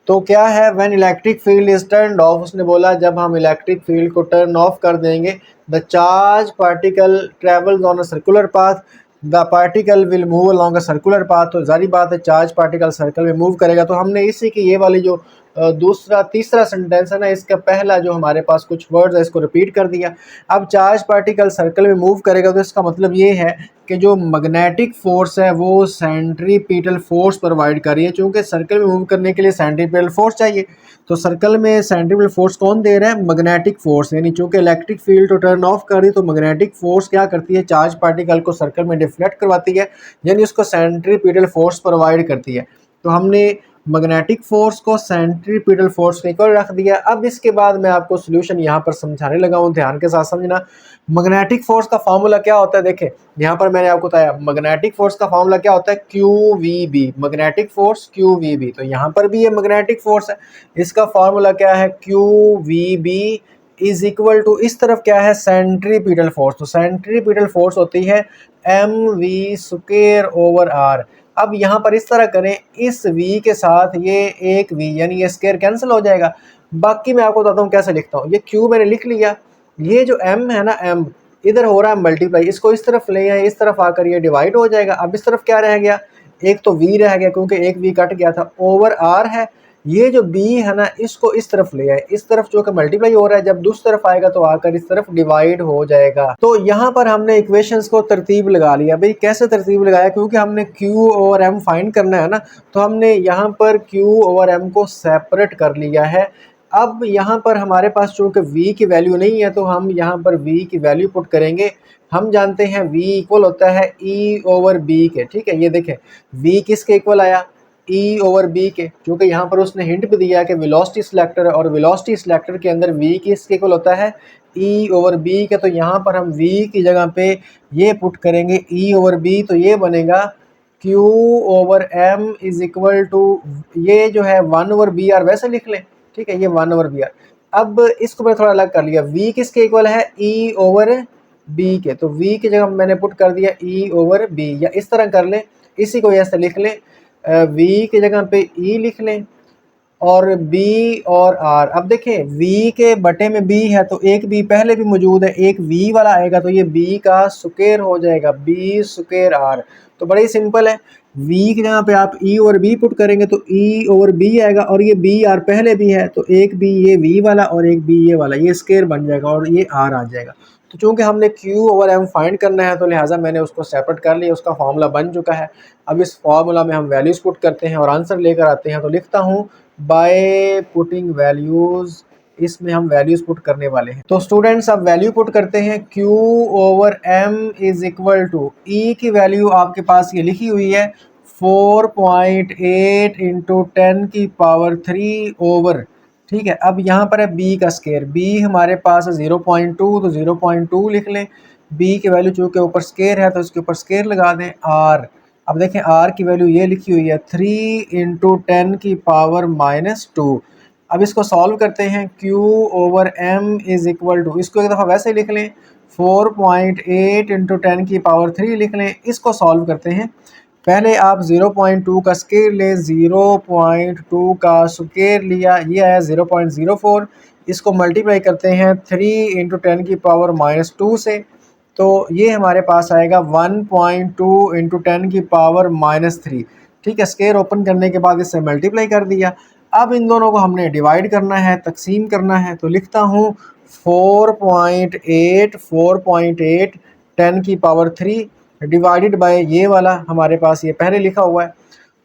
तो क्या है, when electric field is turn off, उसने बोला जब हम इलेक्ट्रिक फील्ड को टर्न ऑफ कर देंगे, the charge particle travels on a circular path, the particle will move along a circular path. तो जारी बात है चार्ज पार्टिकल सर्कल में मूव करेगा। तो हमने इसी की ये वाली जो दूसरा तीसरा सेंटेंस है ना, इसका पहला जो हमारे पास कुछ वर्ड्स है इसको रिपीट कर दिया। अब चार्ज पार्टिकल सर्कल में मूव करेगा तो इसका मतलब ये है कि जो मैग्नेटिक फोर्स है वो सेंट्रीपिटल फोर्स प्रोवाइड कर रही है। चूँकि सर्कल में मूव करने के लिए सेंट्रीपिटल फोर्स चाहिए, तो सर्कल में सेंट्रीपिटल फोर्स कौन दे रहा है, मैग्नेटिक फोर्स। यानी चूँकि इलेक्ट्रिक फील्ड को टर्न ऑफ कर रही तो मैग्नेटिक फोर्स क्या करती है, चार्ज पार्टिकल को सर्कल में डिफ्लेक्ट करवाती है, यानी उसको सेंट्रीपिटल फोर्स प्रोवाइड करती है। तो हमने मैग्नेटिक फोर्स को सेंट्रीपिटल फोर्स के इक्वल रख दिया। अब इसके बाद मैं आपको सोल्यूशन यहाँ पर समझाने लगा हूँ, ध्यान के साथ समझना। मैग्नेटिक फोर्स का फार्मूला क्या होता है, देखें यहाँ पर मैंने आपको बताया मैग्नेटिक फोर्स का फार्मूला क्या होता है, QVB, मैग्नेटिक फोर्स QVB। तो यहाँ पर भी ये मैग्नेटिक फोर्स है, इसका फार्मूला क्या है, QVB इज इक्वल टू, इस तरफ क्या है, सेंट्रीपिटल फोर्स। तो सेंट्रीपिटल फोर्स होती है mv²/r। अब यहाँ पर इस तरह करें, इस v के साथ ये एक v यानी ये स्क्वायर कैंसिल हो जाएगा। बाकी मैं आपको बताता हूँ कैसे लिखता हूँ। ये q मैंने लिख लिया, ये जो m है ना, m इधर हो रहा है मल्टीप्लाई, इसको इस तरफ ले आए, इस तरफ आकर ये डिवाइड हो जाएगा। अब इस तरफ क्या रह गया, एक तो v रह गया क्योंकि एक v कट गया था, ओवर r है। ये जो b है ना, इसको इस तरफ ले आए, इस तरफ जो कि मल्टीप्लाई हो रहा है, जब दूसरी तरफ आएगा तो आकर इस तरफ डिवाइड हो जाएगा। तो यहाँ पर हमने इक्वेशंस को तरतीब लगा लिया। भाई कैसे तरतीब लगाया, क्योंकि हमने Q/M फाइंड करना है ना, तो हमने यहाँ पर Q/M को सेपरेट कर लिया है। अब यहाँ पर हमारे पास चूँकि v की वैल्यू नहीं है तो हम यहाँ पर v की वैल्यू पुट करेंगे। हम जानते हैं v इक्वल होता है E/B के, ठीक है। ये देखें v किसके इक्वल आया, E/B के, क्योंकि यहाँ पर उसने हिंट भी दिया कि वेलोसिटी सिलेक्टर है, और वेलोसिटी सिलेक्टर के अंदर v किसके इक्वल होता है, E/B के। तो यहाँ पर हम v की जगह पे ये पुट करेंगे E/B, तो ये बनेगा Q/M इज इक्वल टू, ये जो है 1/BR वैसे लिख लें, ठीक है, ये 1/BR। अब इसको मैंने थोड़ा अलग कर लिया, v किसके इक्वल है, E/B के, तो v की जगह मैंने पुट कर दिया E/B, या इस तरह कर लें, इसी को ऐसे लिख लें, v की जगह पे e लिख लें, और B और R। अब देखें V के बटे में B है तो एक B पहले भी मौजूद है, एक V वाला आएगा तो ये B का स्क्वायर हो जाएगा, B स्क्वायर R। तो बड़ा ही सिंपल है, V की जगह पे आप E और B पुट करेंगे तो E और B आएगा, और ये B R पहले भी है तो एक B ये V वाला और एक B ये वाला, ये स्क्वायर बन जाएगा और ये R आ जाएगा। तो चूंकि हमने Q ओवर M फाइंड करना है तो लिहाजा मैंने उसको सेपरेट कर लिया, उसका फॉर्मूला बन चुका है। अब इस फॉर्मूला में हम वैल्यूज़ पुट करते हैं और आंसर लेकर आते हैं। तो लिखता हूँ बाय पुटिंग वैल्यूज़, इसमें हम वैल्यूज़ पुट करने वाले हैं। तो स्टूडेंट्स अब वैल्यू पुट करते हैं, Q over M is equal to, E की वैल्यू आपके पास ये लिखी हुई है 4.8 इंटू 10 की पावर 3 ओवर, ठीक है। अब यहाँ पर है B का स्केयर, B हमारे पास है 0.2 तो 0.2 लिख लें। B की वैल्यू चूँकि ऊपर स्केयर है तो इसके ऊपर स्केयर लगा दें R। अब देखें R की वैल्यू ये लिखी हुई है 3 इंटू 10 की पावर -2। अब इसको सॉल्व करते हैं, Q over M is equal to, इसको एक दफ़ा वैसे लिख लें 4.8 इंटू 10 की पावर 3 लिख लें। इसको सॉल्व करते हैं, पहले आप 0.2 का स्केयर लें, 0.2 का स्केयर लिया, ये आया 0.04। इसको मल्टीप्लाई करते हैं 3 इंटू 10 की पावर -2 से, तो ये हमारे पास आएगा 1.2 इंटू 10 की पावर -3, ठीक है। स्केयर ओपन करने के बाद इससे मल्टीप्लाई कर दिया। अब इन दोनों को हमने डिवाइड करना है, तकसीम करना है। तो लिखता हूँ 4.8 10 की पावर 3 डिवाइडेड बाय ये वाला हमारे पास ये पहले लिखा हुआ है,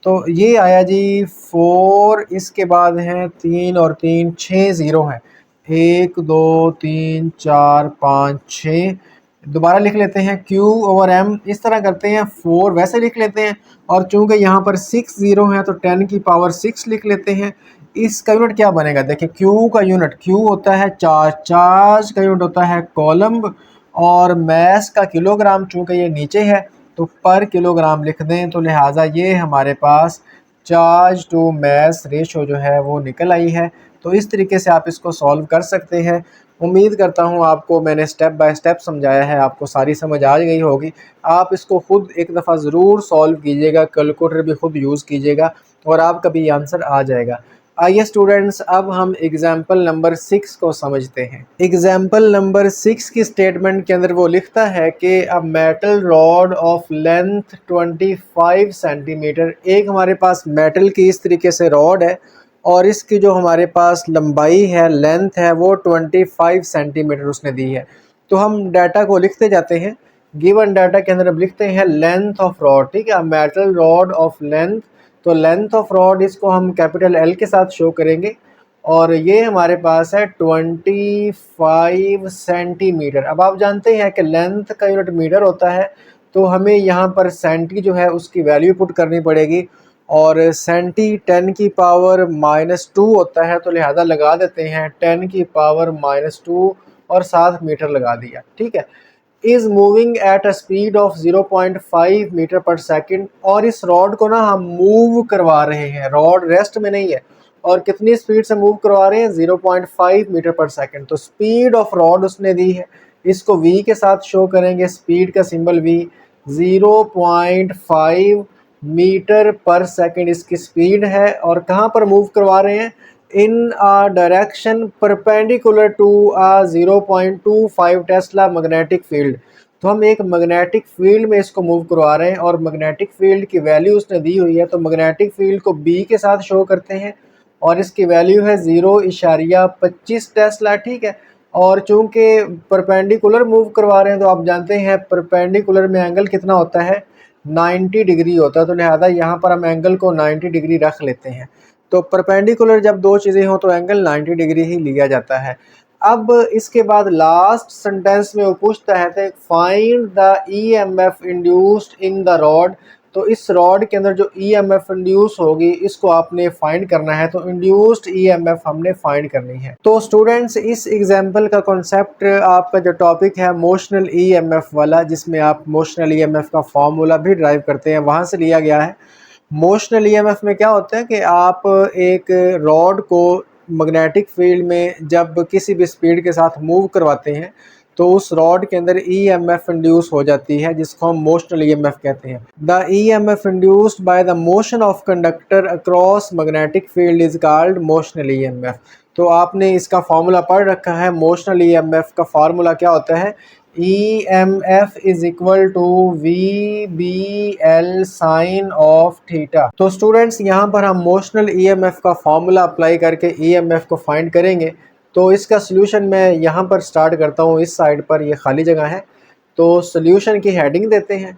तो ये आया जी 4, इसके बाद हैं 3 और 3 6 ज़ीरो हैं, 1 2 3 4 5 6। दोबारा लिख लेते हैं Q ओवर M, इस तरह करते हैं 4 वैसे लिख लेते हैं, और चूंकि यहाँ पर 6 ज़ीरो हैं तो 10 की पावर 6 लिख लेते हैं। इसका यूनिट क्या बनेगा, देखिए Q का यूनिट, Q होता है चार्ज, चार्ज का यूनिट होता है कॉलम, और मैस का किलोग्राम, चूँकि ये नीचे है तो पर किलोग्राम लिख दें। तो लिहाजा ये हमारे पास चार्ज टू मैस रेशो जो है वो निकल आई है। तो इस तरीके से आप इसको सॉल्व कर सकते हैं। उम्मीद करता हूँ आपको मैंने स्टेप बाय स्टेप समझाया है, आपको सारी समझ आ गई होगी। आप इसको ख़ुद एक दफ़ा ज़रूर सॉल्व कीजिएगा, कैलकुलेटर भी ख़ुद यूज़ कीजिएगा और आपका भी आंसर आ जाएगा। आइए स्टूडेंट्स, अब हम एग्जाम्पल नंबर 6 को समझते हैं। एग्जाम्पल नंबर 6 की स्टेटमेंट के अंदर वो लिखता है कि a metal rod of length 25 centimetre, एक हमारे पास मेटल की इस तरीके से रॉड है और इसकी जो हमारे पास लंबाई है, लेंथ है, वो 25 सेंटीमीटर उसने दी है। तो हम डाटा को लिखते जाते हैं, गिवन डाटा के अंदर अब लिखते हैं लेंथ ऑफ रॉड, ठीक है, मेटल रॉड ऑफ लेंथ। तो लेंथ ऑफ रॉड इसको हम कैपिटल L के साथ शो करेंगे, और ये हमारे पास है 25 सेंटीमीटर। अब आप जानते हैं कि लेंथ का यूनिट मीटर होता है, तो हमें यहाँ पर सेंटी जो है उसकी वैल्यू पुट करनी पड़ेगी, और सेंटी 10 की पावर -2 होता है, तो लिहाजा लगा देते हैं 10 की पावर -2 और साथ मीटर लगा दिया, ठीक है। Is moving at a speed of 0.5 metre per second, और इस रॉड को ना हम मूव करवा रहे हैं, रॉड रेस्ट में नहीं है, और कितनी स्पीड से मूव करवा रहे हैं, 0.5 मीटर पर सेकंड। तो स्पीड ऑफ रॉड उसने दी है, इसको v के साथ शो करेंगे, स्पीड का symbol v, 0.5 metre per second इसकी स्पीड है, और कहाँ पर मूव करवा रहे हैं, in uh direction perpendicular to uh 0.25 tesla magnetic field. तो हम एक मैग्नेटिक फील्ड में इसको मूव करवा रहे हैं, और मैग्नेटिक फील्ड की वैल्यू उसने दी हुई है, तो मैग्नेटिक फील्ड को B के साथ शो करते हैं, और इसकी वैल्यू है 0.25 टेस्ला, ठीक है। और चूंकि परपेंडिकुलर मूव करवा रहे हैं तो आप जानते हैं परपेंडिकुलर में एंगल कितना होता है, 90 डिग्री होता है, तो लिहाजा यहाँ पर हम एंगल को 90 डिग्री रख लेते हैं। तो परपेंडिकुलर जब दो चीज़ें हों तो एंगल 90 डिग्री ही लिया जाता है। अब इसके बाद लास्ट सेंटेंस में वो पूछता है कि find the EMF induced in the rod. तो इस रॉड के अंदर जो EMF इंड्यूस होगी इसको आपने फाइंड करना है, तो इंड्यूस्ड EMF हमने फाइंड करनी है। तो स्टूडेंट्स, इस एग्जाम्पल का कॉन्सेप्ट, आपका जो टॉपिक है मोशनल EMF वाला, जिसमें आप मोशनल EMF का फॉर्मूला भी ड्राइव करते हैं, वहाँ से लिया गया है। मोशनल EMF में क्या होता है कि आप एक रॉड को मैग्नेटिक फील्ड में जब किसी भी स्पीड के साथ मूव करवाते हैं तो उस रॉड के अंदर EMF इंड्यूस हो जाती है, जिसको हम मोशनल EMF कहते हैं। The EMF induced by the motion of conductor across magnetic field is called motional EMF। तो आपने इसका फार्मूला पढ़ रखा है। मोशनल EMF का फार्मूला क्या होता है? EMF is equal to VBL sine of theta. तो स्टूडेंट्स यहाँ पर हम मोशनल EMF का फार्मूला अप्लाई करके EMF को फाइंड करेंगे। तो इसका सोल्यूशन मैं यहाँ पर स्टार्ट करता हूँ। इस साइड पर ये खाली जगह है, तो सोल्यूशन की हेडिंग देते हैं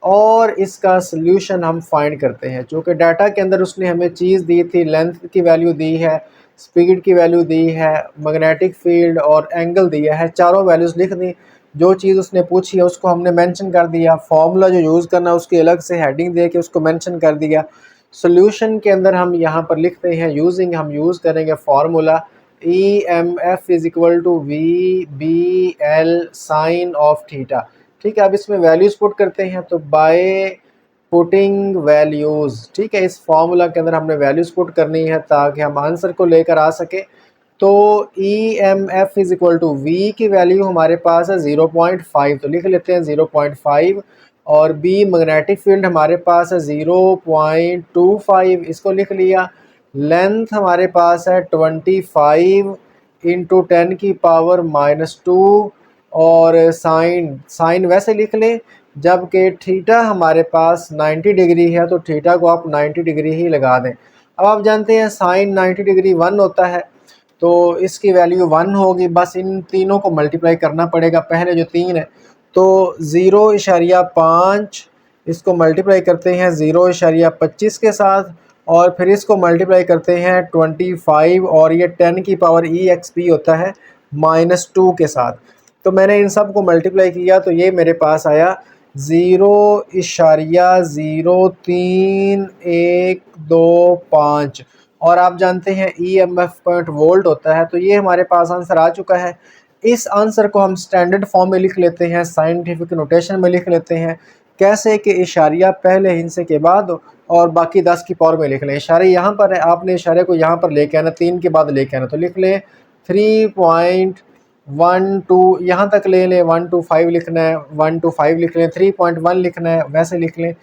और इसका सोल्यूशन हम फाइंड करते हैं। चूँकि डाटा के अंदर उसने हमें चीज़ दी थी, लेंथ की वैल्यू दी है, स्पीड की वैल्यू दी है, मैग्नेटिक फील्ड और एंगल दिया है, चारों वैल्यूज़ लिख दी। जो चीज़ उसने पूछी है उसको हमने मेंशन कर दिया। फार्मूला जो यूज़ करना है उसकी अलग से हेडिंग दे के उसको मेंशन कर दिया। सोल्यूशन के अंदर हम यहाँ पर लिखते हैं यूजिंग, हम यूज़ करेंगे formula EMF is equal to VBL sine of theta. ठीक है, अब इसमें वैल्यूज़ पुट करते हैं। तो बाय पुटिंग वैल्यूज़, ठीक है, इस फार्मूला के अंदर हमने वैल्यूज़ पुट करनी है ताकि हम आंसर को लेकर आ सके। तो EMF is equal to V की वैल्यू हमारे पास है 0.5, तो लिख लेते हैं 0.5, और B मैग्नेटिक फील्ड हमारे पास है 0.25, इसको लिख लिया। लेंथ हमारे पास है 25 इंटू 10 की पावर -2, और साइन वैसे लिख लें, जबकि थीटा हमारे पास 90 डिग्री है, तो थीटा को आप 90 डिग्री ही लगा दें। अब आप जानते हैं साइन 90 डिग्री 1 होता है, तो इसकी वैल्यू 1 होगी। बस इन तीनों को मल्टीप्लाई करना पड़ेगा। पहले जो 3 है तो 0.5 इसको मल्टीप्लाई करते हैं 0.25 के साथ, और फिर इसको मल्टीप्लाई करते हैं 25, और ये 10 की पावर EXP होता है -2 के साथ। तो मैंने इन सब को मल्टीप्लाई किया तो ये मेरे पास आया 0.0312 और आप जानते हैं EMF पॉइंट वोल्ट होता है। तो ये हमारे पास आंसर आ चुका है। इस आंसर को हम स्टैंडर्ड फॉर्म में लिख लेते हैं, साइंटिफिक नोटेशन में लिख लेते हैं। कैसे कि इशारिया पहले हिस्से के बाद और बाकी 10 की पावर में लिख लें। इशारे यहाँ पर है, आपने इशारे को यहाँ पर लेके आना, 3 के बाद लेके आना। तो लिख लें 3.12, यहाँ तक ले लें, 1 to 5 लिखना है, 1 to 5 लिख लें, 3.1 लिखना है, वैसे लिख लें।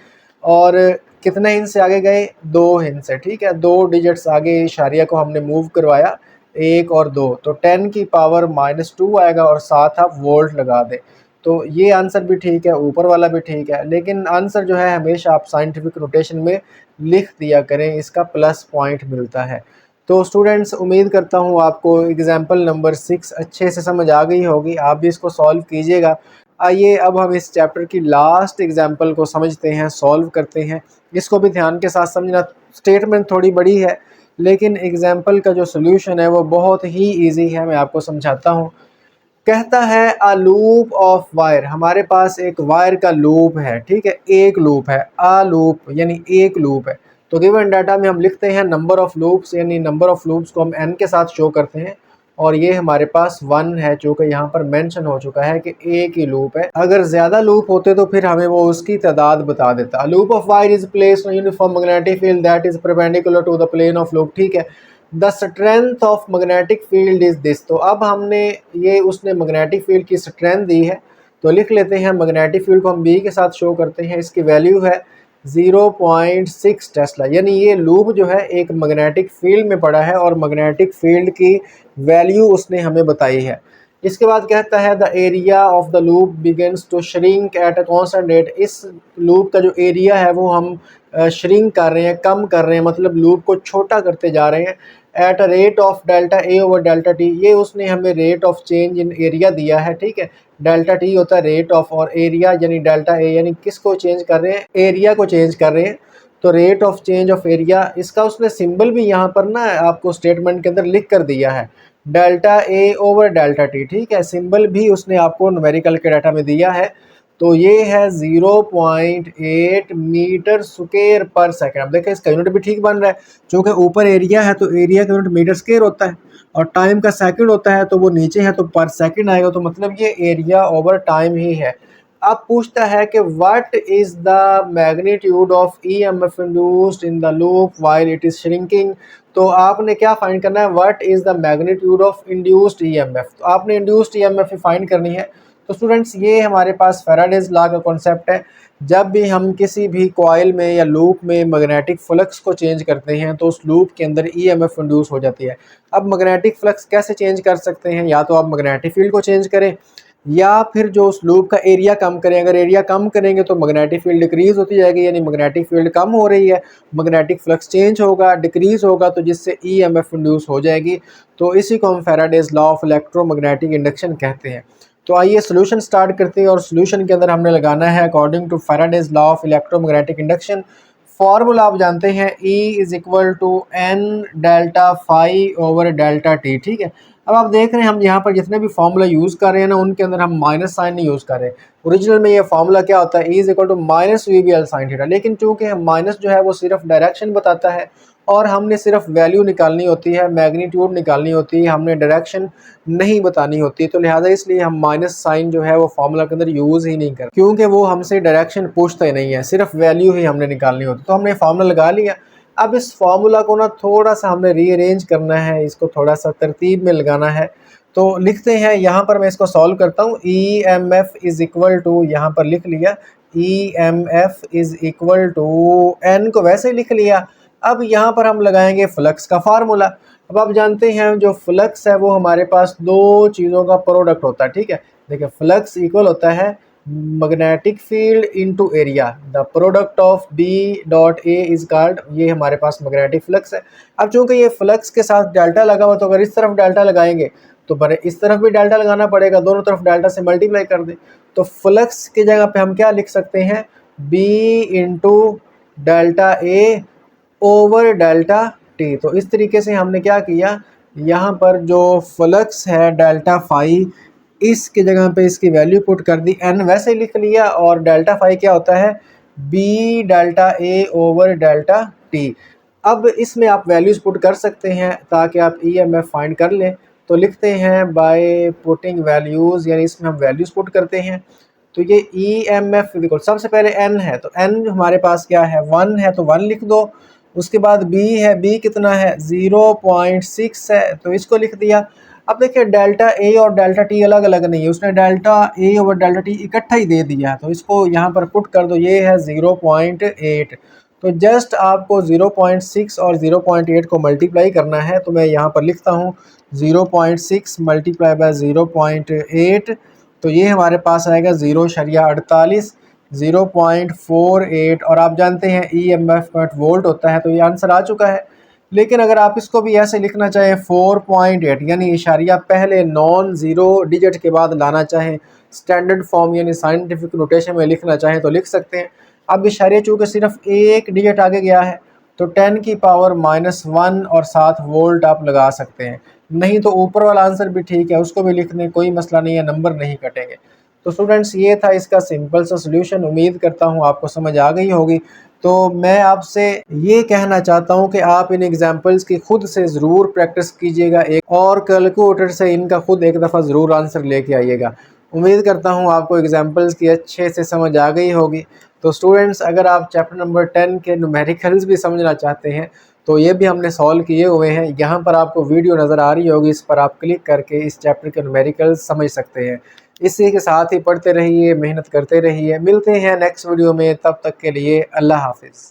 और कितने हिंस से आगे गए? 2 हिंस से, ठीक है, 2 डिजिट्स आगे इशारिया को हमने मूव करवाया, 1 और 2, तो 10 की पावर -2 आएगा और साथ आप वोल्ट लगा दें। तो ये आंसर भी ठीक है, ऊपर वाला भी ठीक है, लेकिन आंसर जो है हमेशा आप साइंटिफिक नोटेशन में लिख दिया करें, इसका प्लस पॉइंट मिलता है। तो स्टूडेंट्स, उम्मीद करता हूँ आपको एग्जाम्पल नंबर 6 अच्छे से समझ आ गई होगी। आप भी इसको सॉल्व कीजिएगा। आइए अब हम इस चैप्टर की लास्ट एग्जाम्पल को समझते हैं, सॉल्व करते हैं। इसको भी ध्यान के साथ समझना। स्टेटमेंट थोड़ी बड़ी है, लेकिन एग्जाम्पल का जो सोल्यूशन है वो बहुत ही ईजी है। मैं आपको समझाता हूँ। कहता है अ लूप ऑफ वायर, हमारे पास एक वायर का लूप है, ठीक है, एक लूप है, अ लूप यानी एक लूप है। तो गिवन डाटा में हम लिखते हैं नंबर ऑफ लूप्स, यानी नंबर ऑफ लूप्स को हम n के साथ शो करते हैं, और ये हमारे पास 1 है, जो कि यहाँ पर मेंशन हो चुका है कि एक ही लूप है। अगर ज़्यादा लूप होते तो फिर हमें वो उसकी तादाद बता देता। Loop of wire is placed in uniform magnetic field that is perpendicular to the plane of loop, ठीक है। The strength of magnetic field is this. तो अब हमने ये उसने मैग्नेटिक फील्ड की स्ट्रेंथ दी है, तो लिख लेते हैं मैग्नेटिक फील्ड को हम B के साथ शो करते हैं। इसकी वैल्यू है 0.6 टेस्ला, यानी ये लूप जो है एक मैग्नेटिक फील्ड में पड़ा है और मैग्नेटिक फील्ड की वैल्यू उसने हमें बताई है। इसके बाद कहता है the area of the loop begins to shrink at a constant rate. इस लूप का जो एरिया है वो हम श्रिंक कर रहे हैं, कम कर रहे हैं, मतलब लूप को छोटा करते जा रहे हैं। At a rate of delta A over delta T, ये उसने हमें rate of change in area दिया है, ठीक है। डेल्टा टी होता है रेट ऑफ, और एरिया यानी डेल्टा ए, यानी किसको चेंज कर रहे हैं? एरिया को चेंज कर रहे हैं। तो rate of change of area, इसका उसने सिंबल भी यहाँ पर ना आपको स्टेटमेंट के अंदर लिख कर दिया है, delta A over delta t, ठीक है। सिंबल भी उसने आपको न्यूमेरिकल के डाटा में दिया है। तो ये है 0.8 मीटर स्क्वायर पर सेकंड। अब देखें इसका यूनिट भी ठीक बन रहा है, क्योंकि ऊपर एरिया है तो एरिया का यूनिट मीटर स्क्वायर होता है, और टाइम का सेकंड होता है, तो वो नीचे है तो पर सेकंड आएगा। तो मतलब ये एरिया ओवर टाइम ही है। अब पूछता है कि what is the magnitude of EMF induced in the loop while it is shrinking. तो आपने क्या फाइंड करना है, what is the magnitude of induced EMF. तो आपने इंड्यूस्ड ईएमएफ ही फाइंड करनी है। तो स्टूडेंट्स ये हमारे पास फैराडेज लॉ का कॉन्सेप्ट है। जब भी हम किसी भी कॉइल में या लूप में मैग्नेटिक फ्लक्स को चेंज करते हैं तो उस लूप के अंदर ईएमएफ इंड्यूस हो जाती है। अब मैग्नेटिक फ्लक्स कैसे चेंज कर सकते हैं, या तो आप मैग्नेटिक फील्ड को चेंज करें या फिर जो उस लूप का एरिया कम करें। अगर एरिया कम करेंगे तो मैग्नेटिक फील्ड डिक्रीज होती जाएगी, यानी मैग्नेटिक फील्ड कम हो रही है, मैग्नेटिक फ्लक्स चेंज होगा, डिक्रीज होगा, तो जिससे ईएमएफ इंड्यूस हो जाएगी। तो इसी को हम Faraday's law of electromagnetic induction कहते हैं। तो आइए सोल्यूशन स्टार्ट करते हैं, और सोल्यूशन के अंदर हमने लगाना है according to Faraday's law of electromagnetic induction. Formula आप जानते हैं, E is equal to N delta phi over delta t. ठीक है, अब आप देख रहे हैं हम यहाँ पर जितने भी फार्मूला यूज़ कर रहे हैं ना, उनके अंदर हम माइनस साइन नहीं यूज़ कर रहे। ओरिजिनल में ये फार्मूला क्या होता है, E is equal to minus V B L sine theta, लेकिन चूंकि माइनस जो है वो सिर्फ डायरेक्शन बताता है और हमने सिर्फ वैल्यू निकालनी होती है, मैग्नीट्यूड निकालनी होती है, हमने डायरेक्शन नहीं बतानी होती। तो लिहाजा इसलिए हम माइनस साइन जो है वो फार्मूला के अंदर यूज़ ही नहीं करते, क्योंकि वो हमसे डायरेक्शन पूछता ही नहीं है, सिर्फ वैल्यू ही हमने निकालनी होती। तो हमने फार्मूला लगा लिया। अब इस फार्मूला को ना थोड़ा सा हमने रीअरेंज करना है, इसको थोड़ा सा तरतीब में लगाना है। तो लिखते हैं, यहाँ पर मैं इसको सॉल्व करता हूँ। E M F is equal to, यहाँ पर लिख लिया E M F is equal to N को वैसे ही लिख लिया। अब यहाँ पर हम लगाएंगे फ्लक्स का फार्मूला। अब आप जानते हैं जो फ्लक्स है वो हमारे पास दो चीज़ों का प्रोडक्ट होता है। ठीक है, देखिए फ्लक्स इक्वल होता है magnetic field into area, the product of B dot A is called, ये हमारे पास मैग्नेटिक फ्लक्स है। अब चूंकि ये फ्लक्स के साथ डेल्टा लगा हुआ, तो अगर इस तरफ डेल्टा लगाएंगे तो बड़े इस तरफ भी डेल्टा लगाना पड़ेगा, दोनों तरफ डेल्टा से मल्टीप्लाई कर दें। तो फ्लक्स की जगह पे हम क्या लिख सकते हैं, B into delta A over delta T. तो इस तरीके से हमने क्या किया, यहाँ पर जो फ्लक्स है डेल्टा फाई, इसकी जगह पे इसकी वैल्यू पुट कर दी, एन वैसे ही लिख लिया, और डेल्टा फाई क्या होता है, B delta A over delta T. अब इसमें आप वैल्यूज़ पुट कर सकते हैं ताकि आप ईएमएफ फाइंड कर लें। तो लिखते हैं बाय पुटिंग वैल्यूज़, यानी इसमें हम वैल्यूज़ पुट करते हैं। तो ये ईएमएफ बिल्कुल सबसे पहले एन है, तो एन हमारे पास क्या है, 1 है, तो 1 लिख दो। उसके बाद बी है, बी कितना है, 0.6 है, तो इसको लिख दिया। अब देखिए डेल्टा ए और डेल्टा टी अलग अलग नहीं है, उसने डेल्टा ए और डेल्टा टी इकट्ठा ही दे दिया है, तो इसको यहाँ पर पुट कर दो, ये है 0.8। तो जस्ट आपको 0.6 और 0.8 को मल्टीप्लाई करना है। तो मैं यहाँ पर लिखता हूँ 0.6 मल्टीप्लाई बाय 0.8, तो ये हमारे पास आएगा 0.48, 0.48। और आप जानते हैं EMF वोल्ट होता है, तो ये आंसर आ चुका है। लेकिन अगर आप इसको भी ऐसे लिखना चाहें 4.8, यानी इशारिया पहले नॉन ज़ीरो डिजिट के बाद लाना चाहें, स्टैंडर्ड फॉर्म यानी साइंटिफिक नोटेशन में लिखना चाहें तो लिख सकते हैं। अब इशारिया चूँकि सिर्फ एक डिजिट आगे गया है, तो 10 की पावर -1 और 7 वोल्ट आप लगा सकते हैं। नहीं तो ऊपर वाला आंसर भी ठीक है, उसको भी लिखने कोई मसला नहीं है, नंबर नहीं कटेंगे। तो स्टूडेंट्स ये था इसका सिंपल सा सोल्यूशन। उम्मीद करता हूँ आपको समझ आ गई होगी। तो मैं आपसे ये कहना चाहता हूँ कि आप इन एग्जाम्पल्स की खुद से ज़रूर प्रैक्टिस कीजिएगा, एक और कैलकुलेटर से इनका खुद एक दफ़ा ज़रूर आंसर लेके आइएगा। उम्मीद करता हूँ आपको एग्जाम्पल्स की अच्छे से समझ आ गई होगी। तो स्टूडेंट्स, अगर आप चैप्टर नंबर 10 के न्यूमेरिकल्स भी समझना चाहते हैं तो ये भी हमने सॉल्व किए हुए हैं। यहाँ पर आपको वीडियो नज़र आ रही होगी, इस पर आप क्लिक करके इस चैप्टर के न्यूमेरिकल्स समझ सकते हैं। इसी के साथ ही पढ़ते रहिए, मेहनत करते रहिए। मिलते हैं नेक्स्ट वीडियो में, तब तक के लिए अल्लाह हाफिज़।